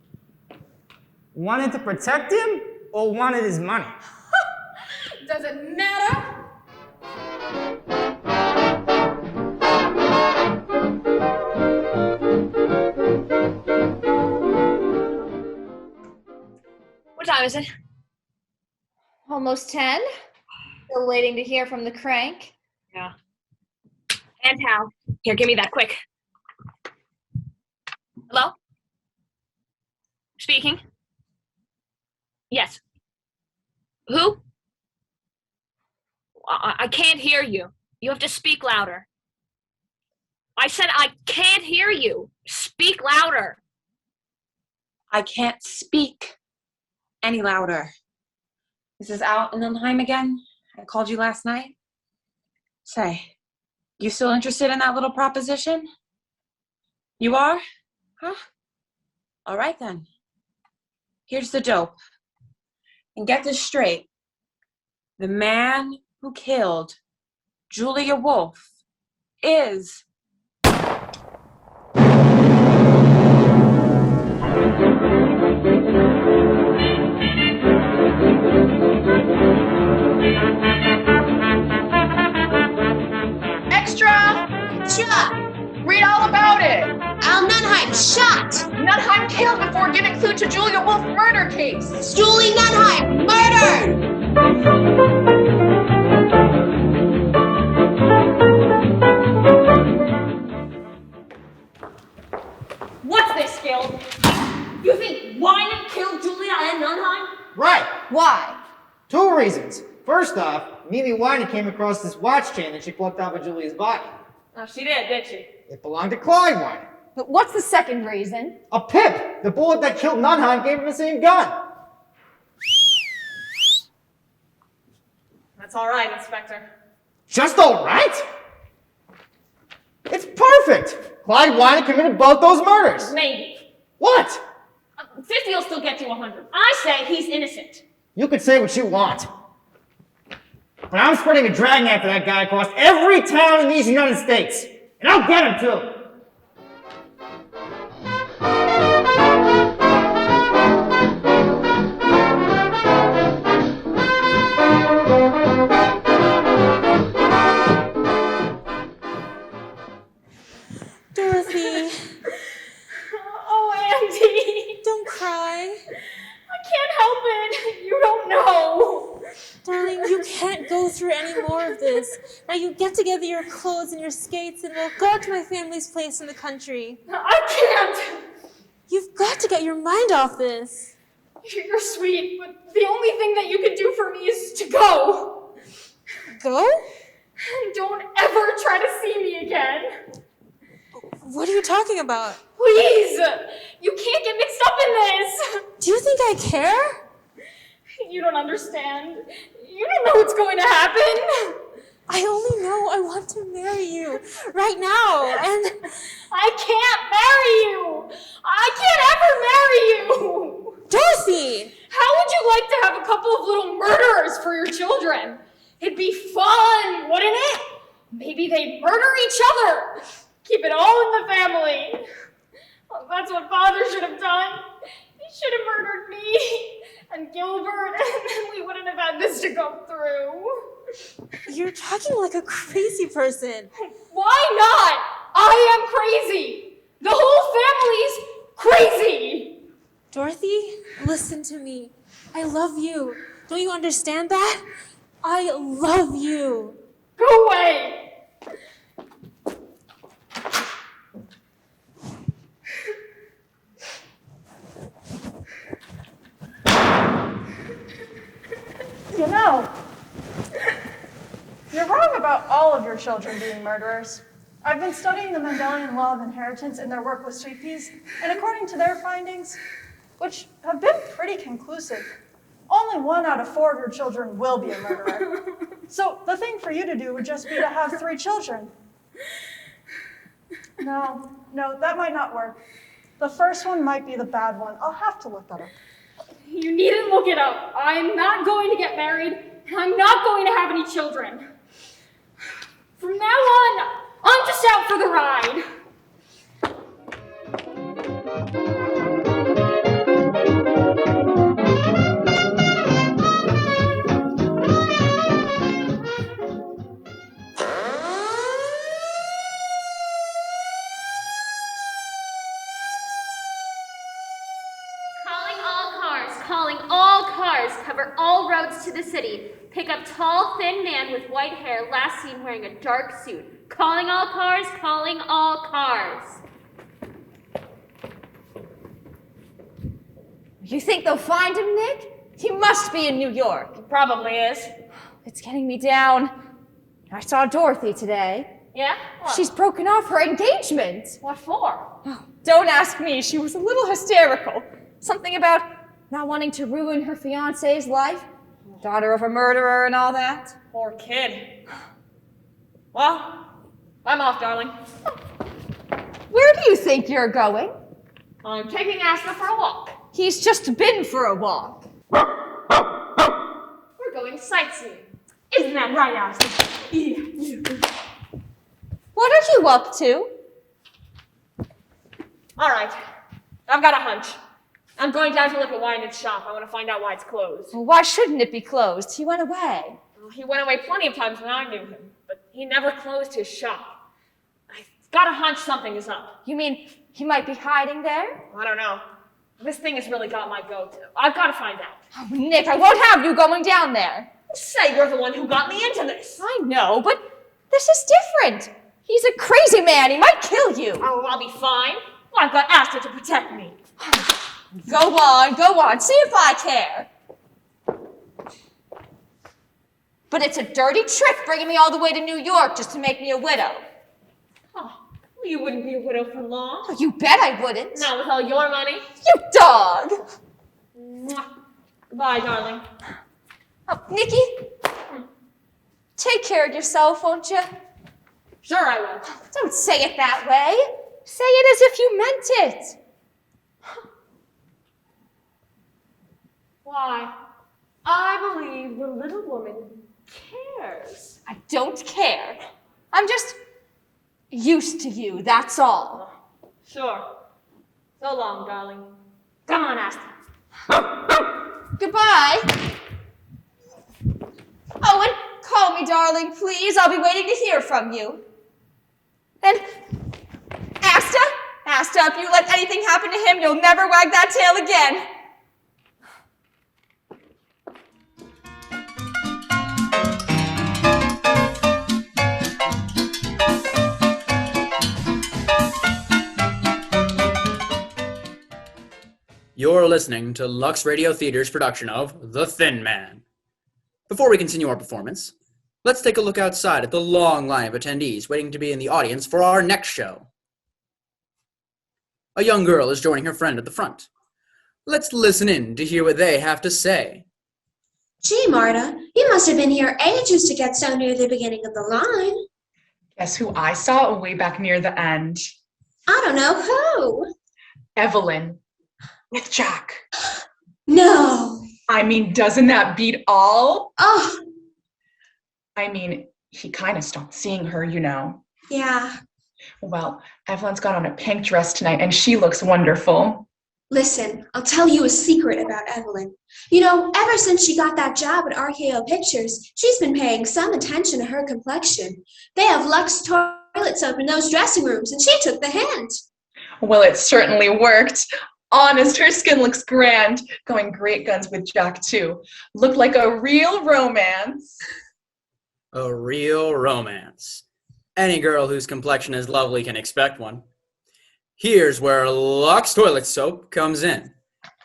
Wanted to protect him or wanted his money? Does it matter? What time is it? Almost 10. Still waiting to hear from the crank. Yeah. And how? Here, give me that, quick. Hello? Speaking? Yes. Who? I can't hear you. You have to speak louder. I said I can't hear you. Speak louder. I can't speak any louder. This is Al in Nunheim again. I called you last night. Say, you still interested in that little proposition? You are? Huh? All right then. Here's the dope. And get this straight. The man who killed Julia Wolf is... Extra! Shot! Read all about it! Al Nunheim shot! Nunheim killed before giving clue to Julia Wolf murder case! Julie Nunheim murdered! What's this, Gil? You think Wynant killed Julia and Nunheim? Right. Why? 2 reasons. First off, Mimi Wynant came across this watch chain that she plucked off of Julia's body. Oh, she did, didn't she? It belonged to Clyde Wynant. But what's the second reason? A pip! The bullet that killed Nunheim gave him the same gun. That's all right, Inspector. Just all right? It's perfect! Clyde Wynant committed both those murders. Maybe. What? 50 will still get you 100. I say he's innocent. You could say what you want. But I'm spreading a dragon after that guy across every town in these United States. And I'll get him too. Dorothy, Oh, Auntie! don't help it. You don't know. Darling, you can't go through any more of this. Now you get together your clothes and your skates and we'll go to my family's place in the country. I can't. You've got to get your mind off this. You're sweet, but the only thing that you can do for me is to go. Go? Don't ever try to see me again. What are you talking about? Please! You can't get mixed up in this! Do you think I care? You don't understand. You don't know what's going to happen. I only know I want to marry you right now, and I can't marry you! I can't ever marry you! Dorothy! How would you like to have a couple of little murderers for your children? It'd be fun, wouldn't it? Maybe they'd murder each other. Keep it all in the family. Well, that's what Father should have done. He should have murdered me and Gilbert, and then we wouldn't have had this to go through. You're talking like a crazy person. Why not? I am crazy. The whole family's crazy. Dorothy, listen to me. I love you. Don't you understand that? I love you. Go away. You know, you're wrong about all of your children being murderers. I've been studying the Mendelian law of inheritance and their work with sweet peas, and according to their findings, which have been pretty conclusive, only 1 out of 4 of your children will be a murderer. So the thing for you to do would just be to have 3 children. No, that might not work. The first one might be the bad one. I'll have to look that up. You needn't look it up. I'm not going to get married, and I'm not going to have any children. From now on, I'm just out for the ride. Calling all cars, cover all roads to the city. Pick up tall, thin man with white hair, last seen wearing a dark suit. Calling all cars, calling all cars. You think they'll find him, Nick? He must be in New York. He probably is. It's getting me down. I saw Dorothy today. Yeah? What? She's broken off her engagement. What for? Oh, don't ask me. She was a little hysterical. Something about not wanting to ruin her fiancé's life. Daughter of a murderer and all that. Poor kid. Well, I'm off, darling. Where do you think you're going? I'm taking Asta for a walk. He's just been for a walk. We're going sightseeing. Isn't that right, Asta? What are you up to? All right. I've got a hunch. I'm going down to look at Wynant's shop. I want to find out why it's closed. Well, why shouldn't it be closed? He went away. Well, he went away plenty of times when I knew him, but he never closed his shop. I've got a hunch something is up. You mean he might be hiding there? I don't know. This thing has really got my goat. I've got to find out. Oh, Nick, I won't have you going down there. Say you're the one who got me into this. I know, but this is different. He's a crazy man. He might kill you. Oh, I'll be fine. Well, I've got Asta to protect me. Go on. See if I care. But it's a dirty trick bringing me all the way to New York just to make me a widow. Oh, well, you wouldn't be a widow for long. Oh, you bet I wouldn't. Not with all your money. You dog. Mwah. Goodbye, darling. Oh, Nikki, take care of yourself, won't you? Sure I will. Don't say it that way. Say it as if you meant it. Why, I believe the little woman cares. I don't care. I'm just used to you, that's all. Sure. So long, darling. Come on, Asta. Goodbye. Oh, and call me darling, please. I'll be waiting to hear from you. And Asta, if you let anything happen to him, you'll never wag that tail again. You're listening to Lux Radio Theater's production of The Thin Man. Before we continue our performance, let's take a look outside at the long line of attendees waiting to be in the audience for our next show. A young girl is joining her friend at the front. Let's listen in to hear what they have to say. Gee, Marta, you must have been here ages to get so near the beginning of the line. Guess who I saw way back near the end? I don't know who. Evelyn. With Jack. No. I mean, doesn't that beat all? Oh. I mean, he kind of stopped seeing her, you know. Yeah. Well, Evelyn's got on a pink dress tonight, and she looks wonderful. Listen, I'll tell you a secret about Evelyn. You know, ever since she got that job at RKO Pictures, she's been paying some attention to her complexion. They have Lux toilet soap in those dressing rooms, and she took the hint. Well, it certainly worked. Honest, her skin looks grand. Going great guns with Jack, too. Looked like a real romance. A real romance. Any girl whose complexion is lovely can expect one. Here's where Lux toilet soap comes in.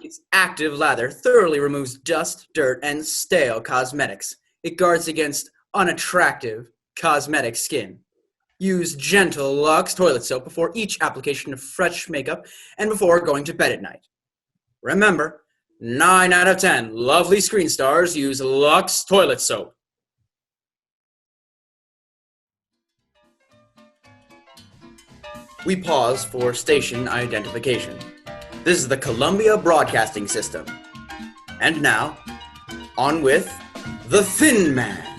Its active lather thoroughly removes dust, dirt, and stale cosmetics. It guards against unattractive cosmetic skin. Use gentle Lux toilet soap before each application of fresh makeup and before going to bed at night. Remember, 9 out of 10 lovely screen stars use Lux toilet soap. We pause for station identification. This is the Columbia Broadcasting System. And now, on with The Thin Man.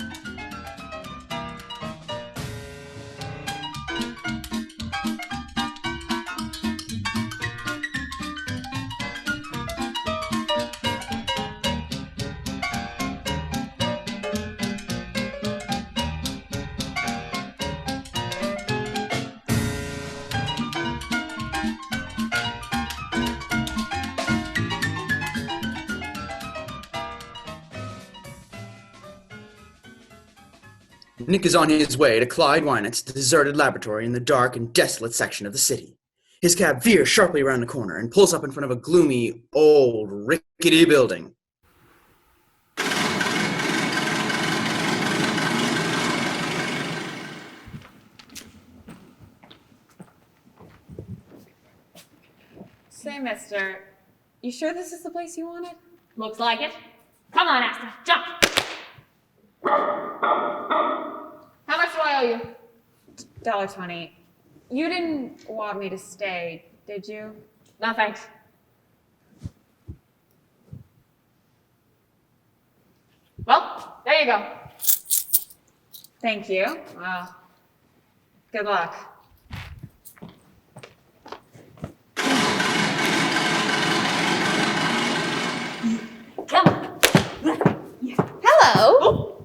Nick is on his way to Clyde Wynant's deserted laboratory in the dark and desolate section of the city. His cab veers sharply around the corner and pulls up in front of a gloomy, old, rickety building. Say, mister, you sure this is the place you wanted? Looks like it. Come on, Asta, jump! How much do I owe you? $1.20. You didn't want me to stay, did you? No, thanks. Well, there you go. Thank you. Well, good luck. Come on. Hello.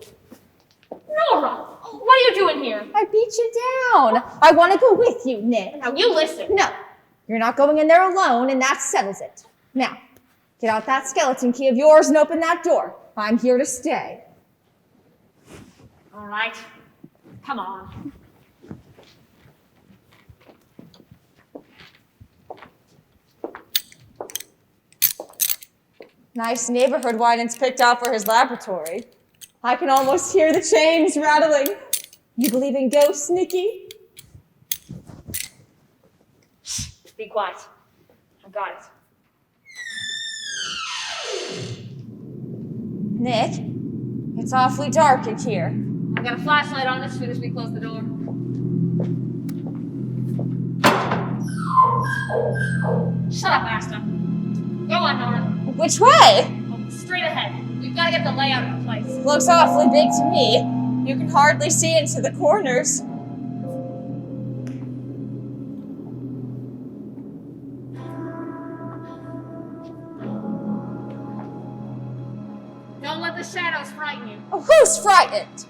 Nora, what are you doing here? I beat you down. I want to go with you, Nick. Now you listen. No, you're not going in there alone, and that settles it. Now, get out that skeleton key of yours and open that door. I'm here to stay. All right. Come on. Nice neighborhood Wynant's picked out for his laboratory. I can almost hear the chains rattling. You believe in ghosts, Nikki? Be quiet. I got it. Nick, it's awfully dark in here. I've got a flashlight on as soon as we close the door. Shut up, Asta. Go on, Nora. Which way? Straight ahead. We've got to get the layout of the place. Looks awfully big to me. You can hardly see into the corners. Don't let the shadows frighten you. Oh, who's frightened?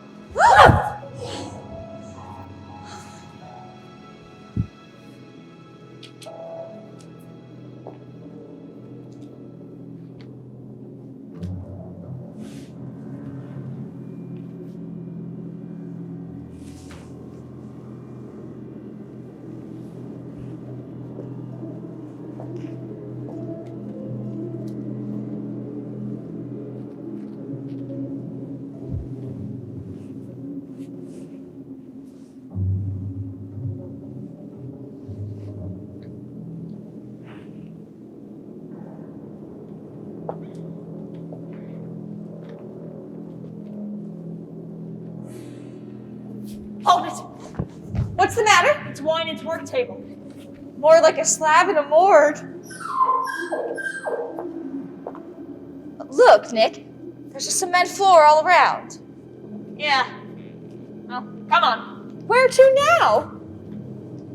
Hold it. What's the matter? It's Wynant's work table. More like a slab in a morgue. Look, Nick. There's a cement floor all around. Yeah. Well, come on. Where to now?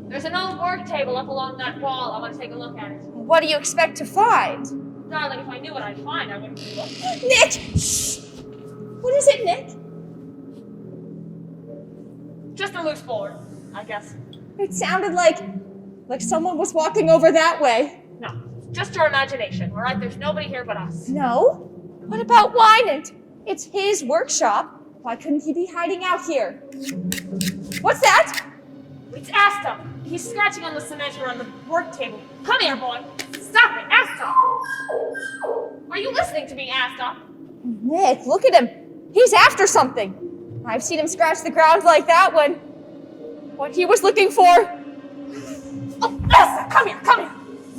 There's an old work table up along that wall. I want to take a look at it. What do you expect to find? Darling, if I knew what I'd find, I wouldn't look. Nick! Shh! What is it, Nick? Just a loose board, I guess. It sounded like someone was walking over that way. No, just your imagination, all right? There's nobody here but us. No? What about Wynant? It's his workshop. Why couldn't he be hiding out here? What's that? It's Asta. He's scratching on the cement here on the work table. Come here, boy. Stop it, Asta. Are you listening to me, Asta? Nick, look at him. He's after something. I've seen him scratch the ground like that when what he was looking for. Oh, Asta, come here, come here.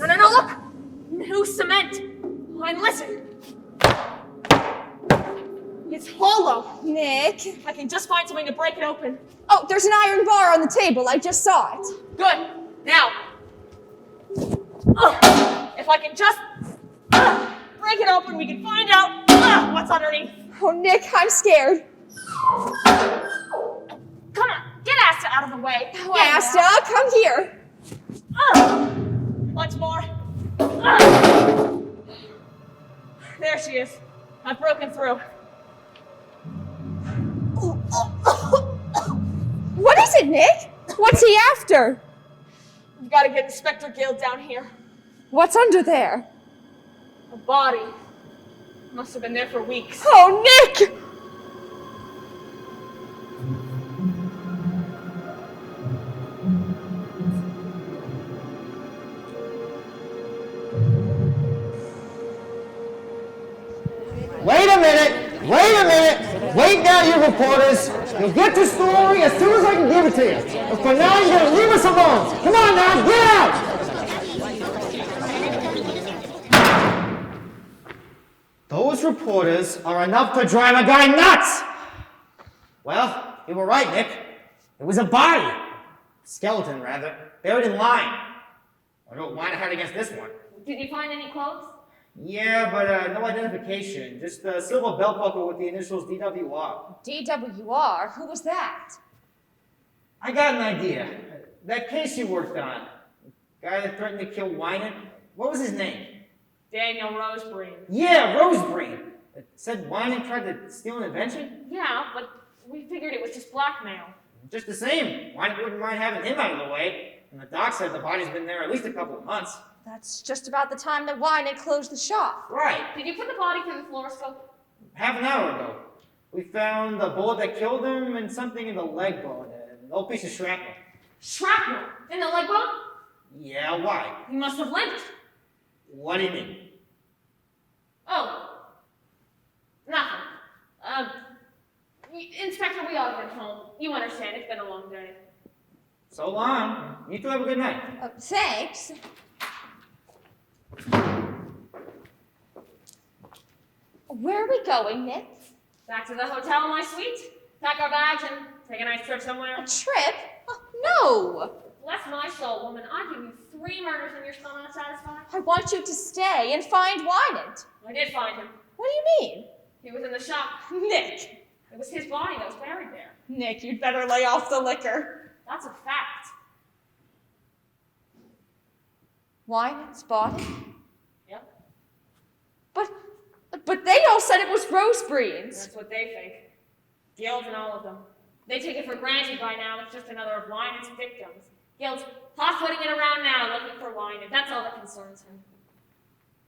No, look. New cement. And listen. It's hollow. Nick. I can just find something to break it open. Oh, there's an iron bar on the table. I just saw it. Good. Now. If I can just break it open, we can find out what's underneath. Oh, Nick, I'm scared. Come on, get Asta out of the way. Oh, Asta, come here. Once more. There she is. I've broken through. What is it, Nick? What's he after? We've got to get Inspector Gill down here. What's under there? A body. Must have been there for weeks. Oh, Nick! Wait a minute! Wait a minute! Wait now, you reporters! You'll get the story as soon as I can give it to you. But for now, you're gonna leave us alone. Come on now, get out! Those reporters are enough to drive a guy nuts! Well, you were right, Nick. It was a body. Skeleton, rather. Buried in lime. I don't know what I had against this one. Did you find any clothes? Yeah, but no identification. Just a silver belt buckle with the initials DWR. DWR? Who was that? I got an idea. That case you worked on. Guy that threatened to kill Wynant. What was his name? Daniel Rosebreen. Yeah, Rosebreen. It said Wynant tried to steal an invention? Yeah, but we figured it was just blackmail. Just the same. Wynant wouldn't mind having him out of the way. And the doc said the body's been there at least a couple of months. That's just about the time that Wynant closed the shop. Right. Did you put the body through the fluoroscope? Half an hour ago. We found the bullet that killed him and something in the leg bone. An old piece of shrapnel. Shrapnel? In the leg bone? Yeah, why? He must have limped. What do you mean? Oh. Nothing. Inspector, we ought to get home. You understand, it's been a long day. So long. You two have a good night. Thanks. Where are we going, Nick? Back to the hotel in my suite. Pack our bags and take a nice trip somewhere. A trip? Oh, no. Bless my soul, woman. I give you 3 murders and you're still not satisfied? I want you to stay and find Wynant. I did find him. What do you mean? He was in the shop. Nick. It was his body that was buried there. Nick, you'd better lay off the liquor. That's a fact. Wynant's body? Yep. But they all said it was Rosebreen's. That's what they think. Gil's and all of them. They take it for granted by now it's just another of Wynant's victims. Gil's hot-footing it around now looking for Wynant. That's all that concerns him.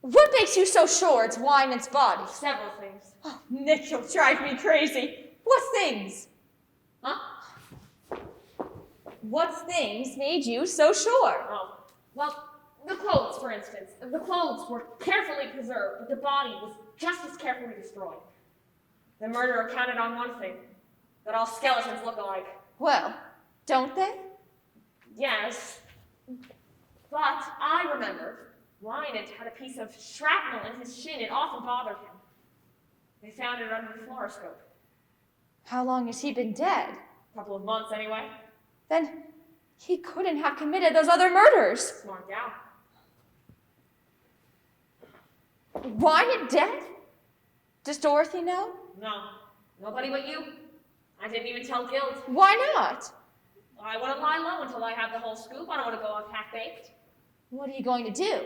What makes you so sure it's Wynant's body? Several things. Oh, Nick, you'll drive me crazy. What things? Huh? What things made you so sure? Oh, well, the clothes, for instance. The clothes were carefully preserved, but the body was just as carefully destroyed. The murderer counted on one thing, that all skeletons look alike. Well, don't they? Yes, but I remembered Wynant had a piece of shrapnel in his shin. It often bothered him. They found it under the fluoroscope. How long has he been dead? Couple of months, anyway. Then he couldn't have committed those other murders. Smart gal. Wynant dead? Does Dorothy know? No, nobody but you. I didn't even tell Gil. Why not? I want to lie low until I have the whole scoop. I don't want to go off half-baked. What are you going to do?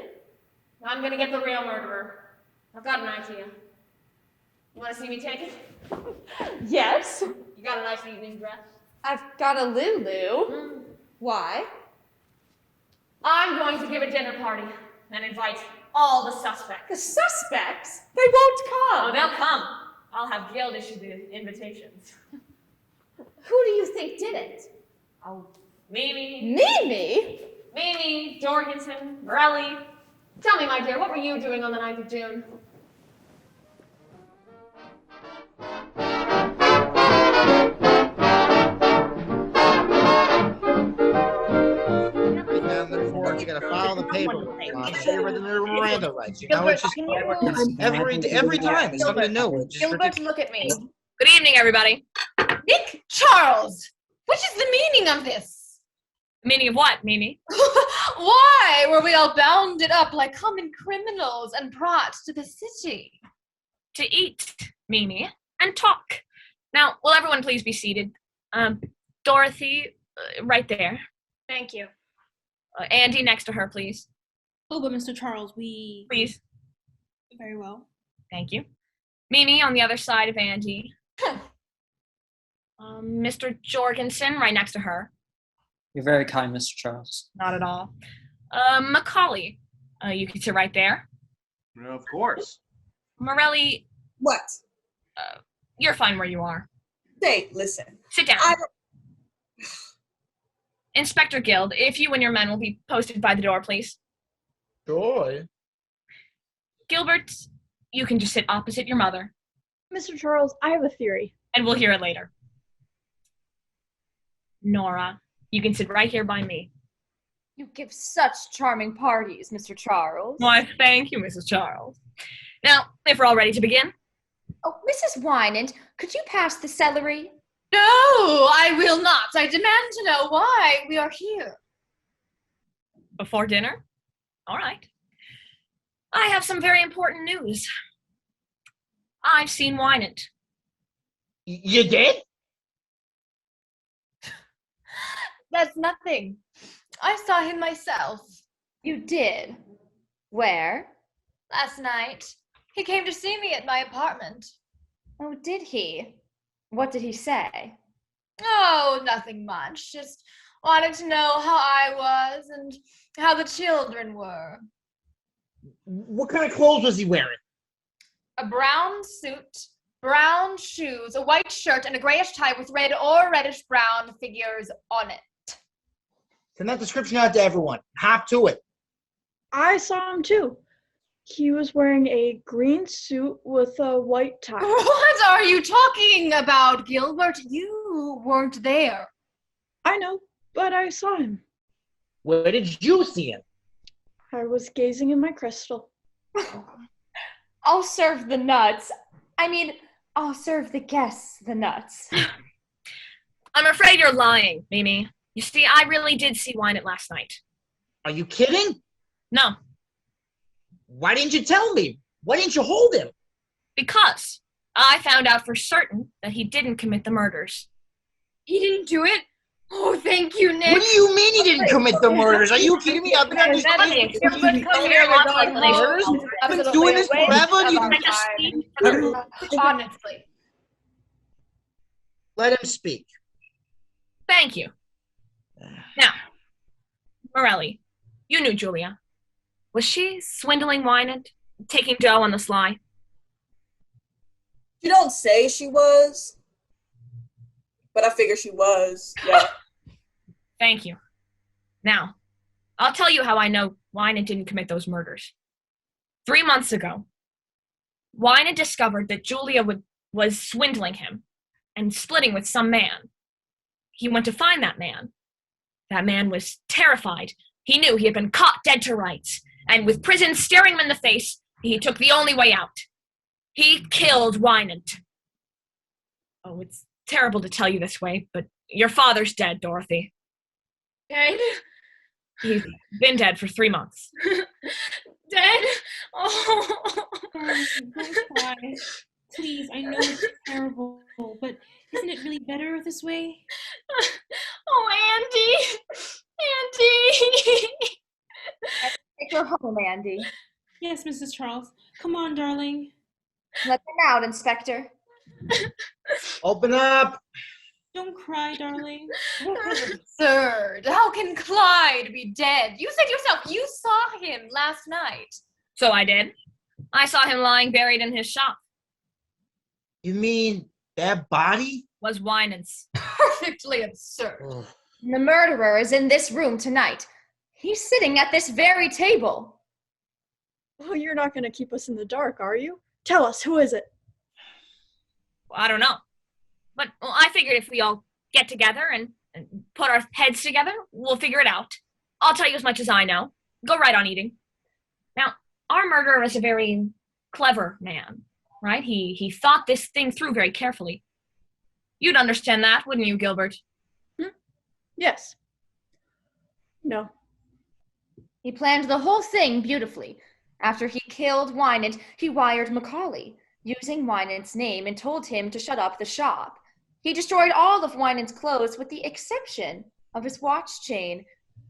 I'm going to get the real murderer. I've got an idea. You want to see me take it? Yes. You got a nice evening dress? I've got a Lulu. Why? I'm going to give a dinner party and invite all the suspects. The suspects? They won't come. Oh, they'll come. I'll have Gil issue the invitations. Who do you think did it? Oh, Mimi. Mimi, Jorgensen, Morelli. Tell me, my dear, what were you doing on the 9th of June? Down the court, you gotta file the paperwork. Share with the Miranda rights. You know, it's just every time it's something new. It's just Gilbert, ridiculous. look at me. Good evening, everybody. Nick Charles, what is the meaning of this? Meaning of what, Mimi? Why were we all bounded up like common criminals and brought to the city? To eat, Mimi, and talk. Now, will everyone please be seated? Dorothy, right there. Thank you. Andy next to her, please. Oh, but Mr. Charles, we... Please. Very well. Thank you. Mimi on the other side of Andy. Mr. Jorgensen right next to her. You're very kind, Mr. Charles. Not at all. Macaulay, you can sit right there. Of course. Morelli, What? you're fine where you are. Say, listen. Sit down. Inspector Guild, if you and your men will be posted by the door, please. Sure. Gilbert, you can just sit opposite your mother. Mr. Charles, I have a theory. And we'll hear it later. Nora, you can sit right here by me. You give such charming parties, Mr. Charles. Why, thank you, Mrs. Charles. Now, if we're all ready to begin. Oh, Mrs. Wynant, could you pass the celery? No, I will not. I demand to know why we are here. Before dinner? All right. I have some very important news. I've seen Wynant. You did? That's nothing. I saw him myself. You did? Where? Last night. He came to see me at my apartment. Oh, did he? What did he say? Oh, nothing much. Just wanted to know how I was and how the children were. What kind of clothes was he wearing? A brown suit, brown shoes, a white shirt, and a grayish tie with red or reddish-brown figures on it. Send that description out to everyone. Hop to it. I saw him too. He was wearing a green suit with a white tie. What are you talking about, Gilbert? You weren't there. I know, but I saw him. Where did you see him? I was gazing in my crystal. I'll serve the nuts. I mean, I'll serve the guests the nuts. I'm afraid you're lying, Mimi. You see, I really did see Wynant last night. Are you kidding? No. Why didn't you tell me? Why didn't you hold him? Because I found out for certain that he didn't commit the murders. He didn't do it? Oh, thank you, Nick. What do you mean he didn't commit the murders? Are you kidding me? I've been on this case. I've been doing this forever. Honestly. Let him speak. Thank you. Now, Morelli, you knew Julia. Was she swindling Wynant, taking dough on the sly? You don't say she was, but I figure she was, yeah. Thank you. Now, I'll tell you how I know Wynant didn't commit those murders. 3 months ago, Wynant discovered that Julia was swindling him and splitting with some man. He went to find that man. That man was terrified. He knew he had been caught dead to rights, and with prison staring him in the face, he took the only way out. He killed Wynant. Oh, it's terrible to tell you this way, but Your father's dead, Dorothy. Dead? He's been dead for 3 months. Dead? Oh. Don't cry. Please, I know it's terrible, but isn't it really better this way? Oh, Andy! Andy! Take her home, Andy. Yes, Mrs. Charles. Come on, darling. Let them out, Inspector. Open up. Don't cry, darling. This is absurd. How can Clyde be dead? You said yourself you saw him last night. So I did. I saw him lying buried in his shop. You mean that body? Was Wynant's. Perfectly absurd. Ugh. The murderer is in this room tonight. He's sitting at this very table. Well, you're not going to keep us in the dark, are you? Tell us, who is it? Well, I don't know. But I figured if we all get together and put our heads together, we'll figure it out. I'll tell you as much as I know. Go right on eating. Now, our murderer is a very clever man, right? He thought this thing through very carefully. You'd understand that, wouldn't you, Gilbert? Yes. No. He planned the whole thing beautifully. After he killed Wynant, he wired Macaulay, using Wynant's name, and told him to shut up the shop. He destroyed all of Wynant's clothes with the exception of his watch chain.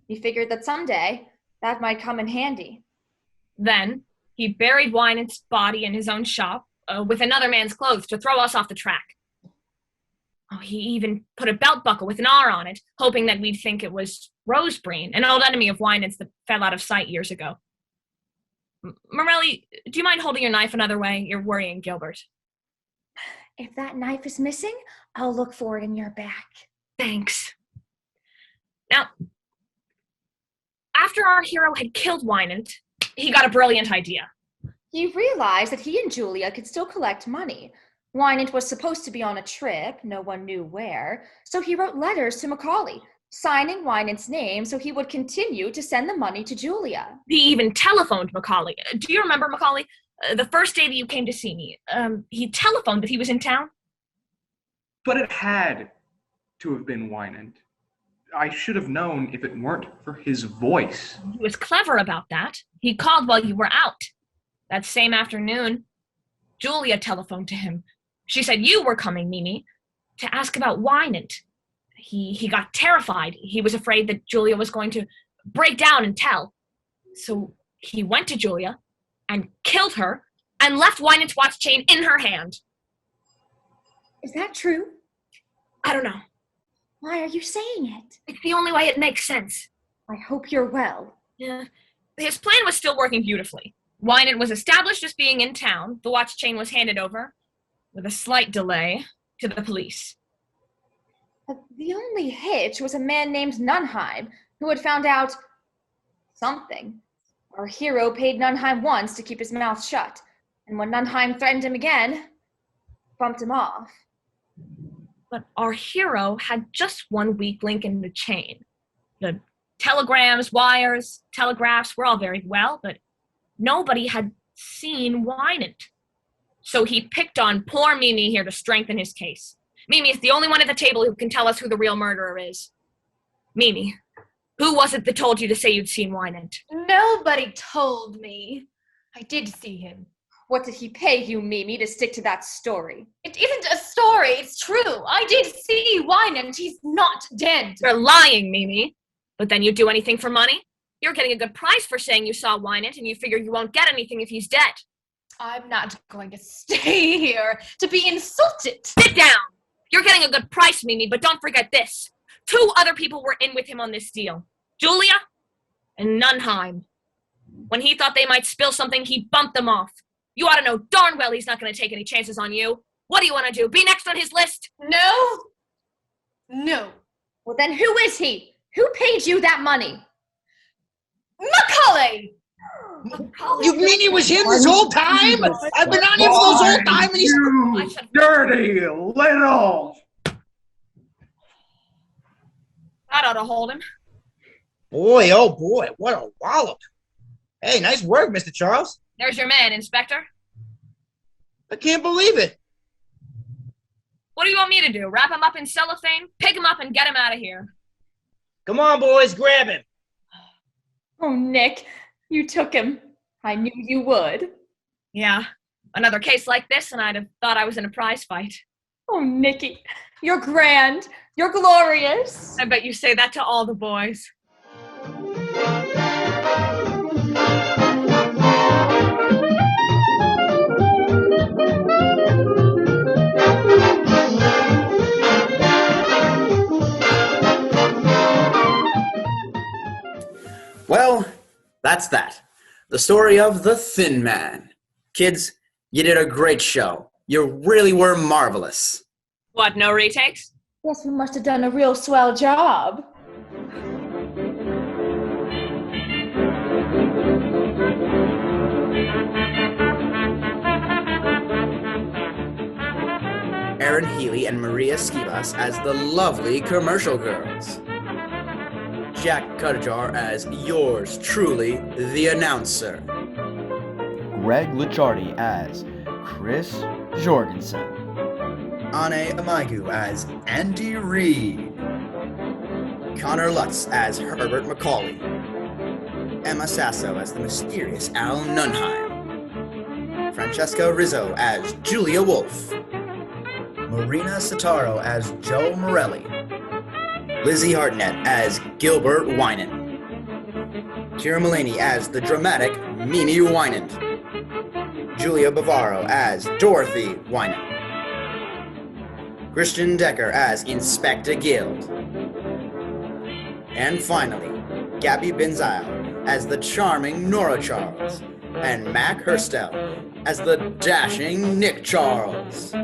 He figured that someday that might come in handy. Then he buried Wynant's body in his own shop with another man's clothes to throw us off the track. Oh, he even put a belt buckle with an R on it, hoping that we'd think it was Rosebreen, an old enemy of Wynant's that fell out of sight years ago. Morelli, do you mind holding your knife another way? You're worrying Gilbert. If that knife is missing, I'll look for it in your back. Thanks. Now, after our hero had killed Wynant, he got a brilliant idea. He realized that he and Julia could still collect money. Wynant was supposed to be on a trip, no one knew where, so he wrote letters to Macaulay, signing Wynant's name so he would continue to send the money to Julia. He even telephoned Macaulay. Do you remember, Macaulay? The first day that you came to see me, he telephoned that he was in town. But it had to have been Wynant. I should have known if it weren't for his voice. He was clever about that. He called while you were out. That same afternoon, Julia telephoned to him. She said you were coming, Mimi, to ask about Wynant. He got terrified. He was afraid that Julia was going to break down and tell. So he went to Julia and killed her and left Wynant's watch chain in her hand. Is that true? I don't know. Why are you saying it? It's the only way it makes sense. I hope you're well. Yeah. His plan was still working beautifully. Wynant was established as being in town. The watch chain was handed over, with a slight delay, to the police. The only hitch was a man named Nunheim, who had found out something. Our hero paid Nunheim once to keep his mouth shut, and when Nunheim threatened him again, bumped him off. But our hero had just one weak link in the chain. The telegrams, wires, telegraphs were all very well, but nobody had seen Wynant. So he picked on poor Mimi here to strengthen his case. Mimi is the only one at the table who can tell us who the real murderer is. Mimi, who was it that told you to say you'd seen Wynant? Nobody told me. I did see him. What did he pay you, Mimi, to stick to that story? It isn't a story, it's true. I did see Wynant. He's not dead. You're lying, Mimi. But then you do anything for money? You're getting a good price for saying you saw Wynant, and you figure you won't get anything if he's dead. I'm not going to stay here to be insulted. Sit down! You're getting a good price, Mimi, but don't forget this. 2 other people were in with him on this deal. Julia and Nunheim. When he thought they might spill something, he bumped them off. You ought to know darn well he's not going to take any chances on you. What do you want to do? Be next on his list? No. No. Well, then who is he? Who paid you that money? Macaulay! You mean it was him this whole time? I've been on him for this whole time and he's... You dirty little... That ought to hold him. Boy, oh boy, what a wallop. Hey, nice work, Mr. Charles. There's your man, Inspector. I can't believe it. What What do you want me to do? Wrap him up in cellophane? Pick him up and get him out of here. Come on, boys, grab him. Oh, Nick, you took him. I knew you would. Yeah, another case like this and I'd have thought I was in a prize fight. Oh, Nicky, you're grand. You're glorious. I bet you say that to all the boys. Well, that's that. The story of the Thin Man. Kids, you did a great show. You really were marvelous. What, no retakes? Yes, we must have done a real swell job. Erin Healy and Maria Skivas as the lovely commercial girls. Jack Cutajar as yours truly, the announcer. Greg Lichardi as Chris Jorgensen. Ane Amagu as Andy Reid. Connor Lutz as Herbert Macaulay. Emma Sasso as the mysterious Al Nunheim. Francesca Rizzo as Julia Wolf. Marina Setaro as Joe Morelli. Lizzie Hartnett as Gilbert Wynant. Kiera Mullany as the dramatic Mimi Wynant. Julia Bavaro as Dorothy Wynant. Christian Decker as Inspector Guild. And finally, Gabby Bindseil as the charming Nora Charles. And Mack Hurstell as the dashing Nick Charles.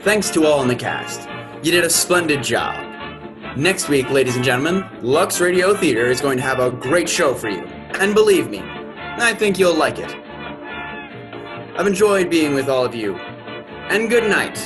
Thanks to all in the cast. You did a splendid job. Next week, ladies and gentlemen, Lux Radio Theater is going to have a great show for you. And believe me, I think you'll like it. I've enjoyed being with all of you. And good night.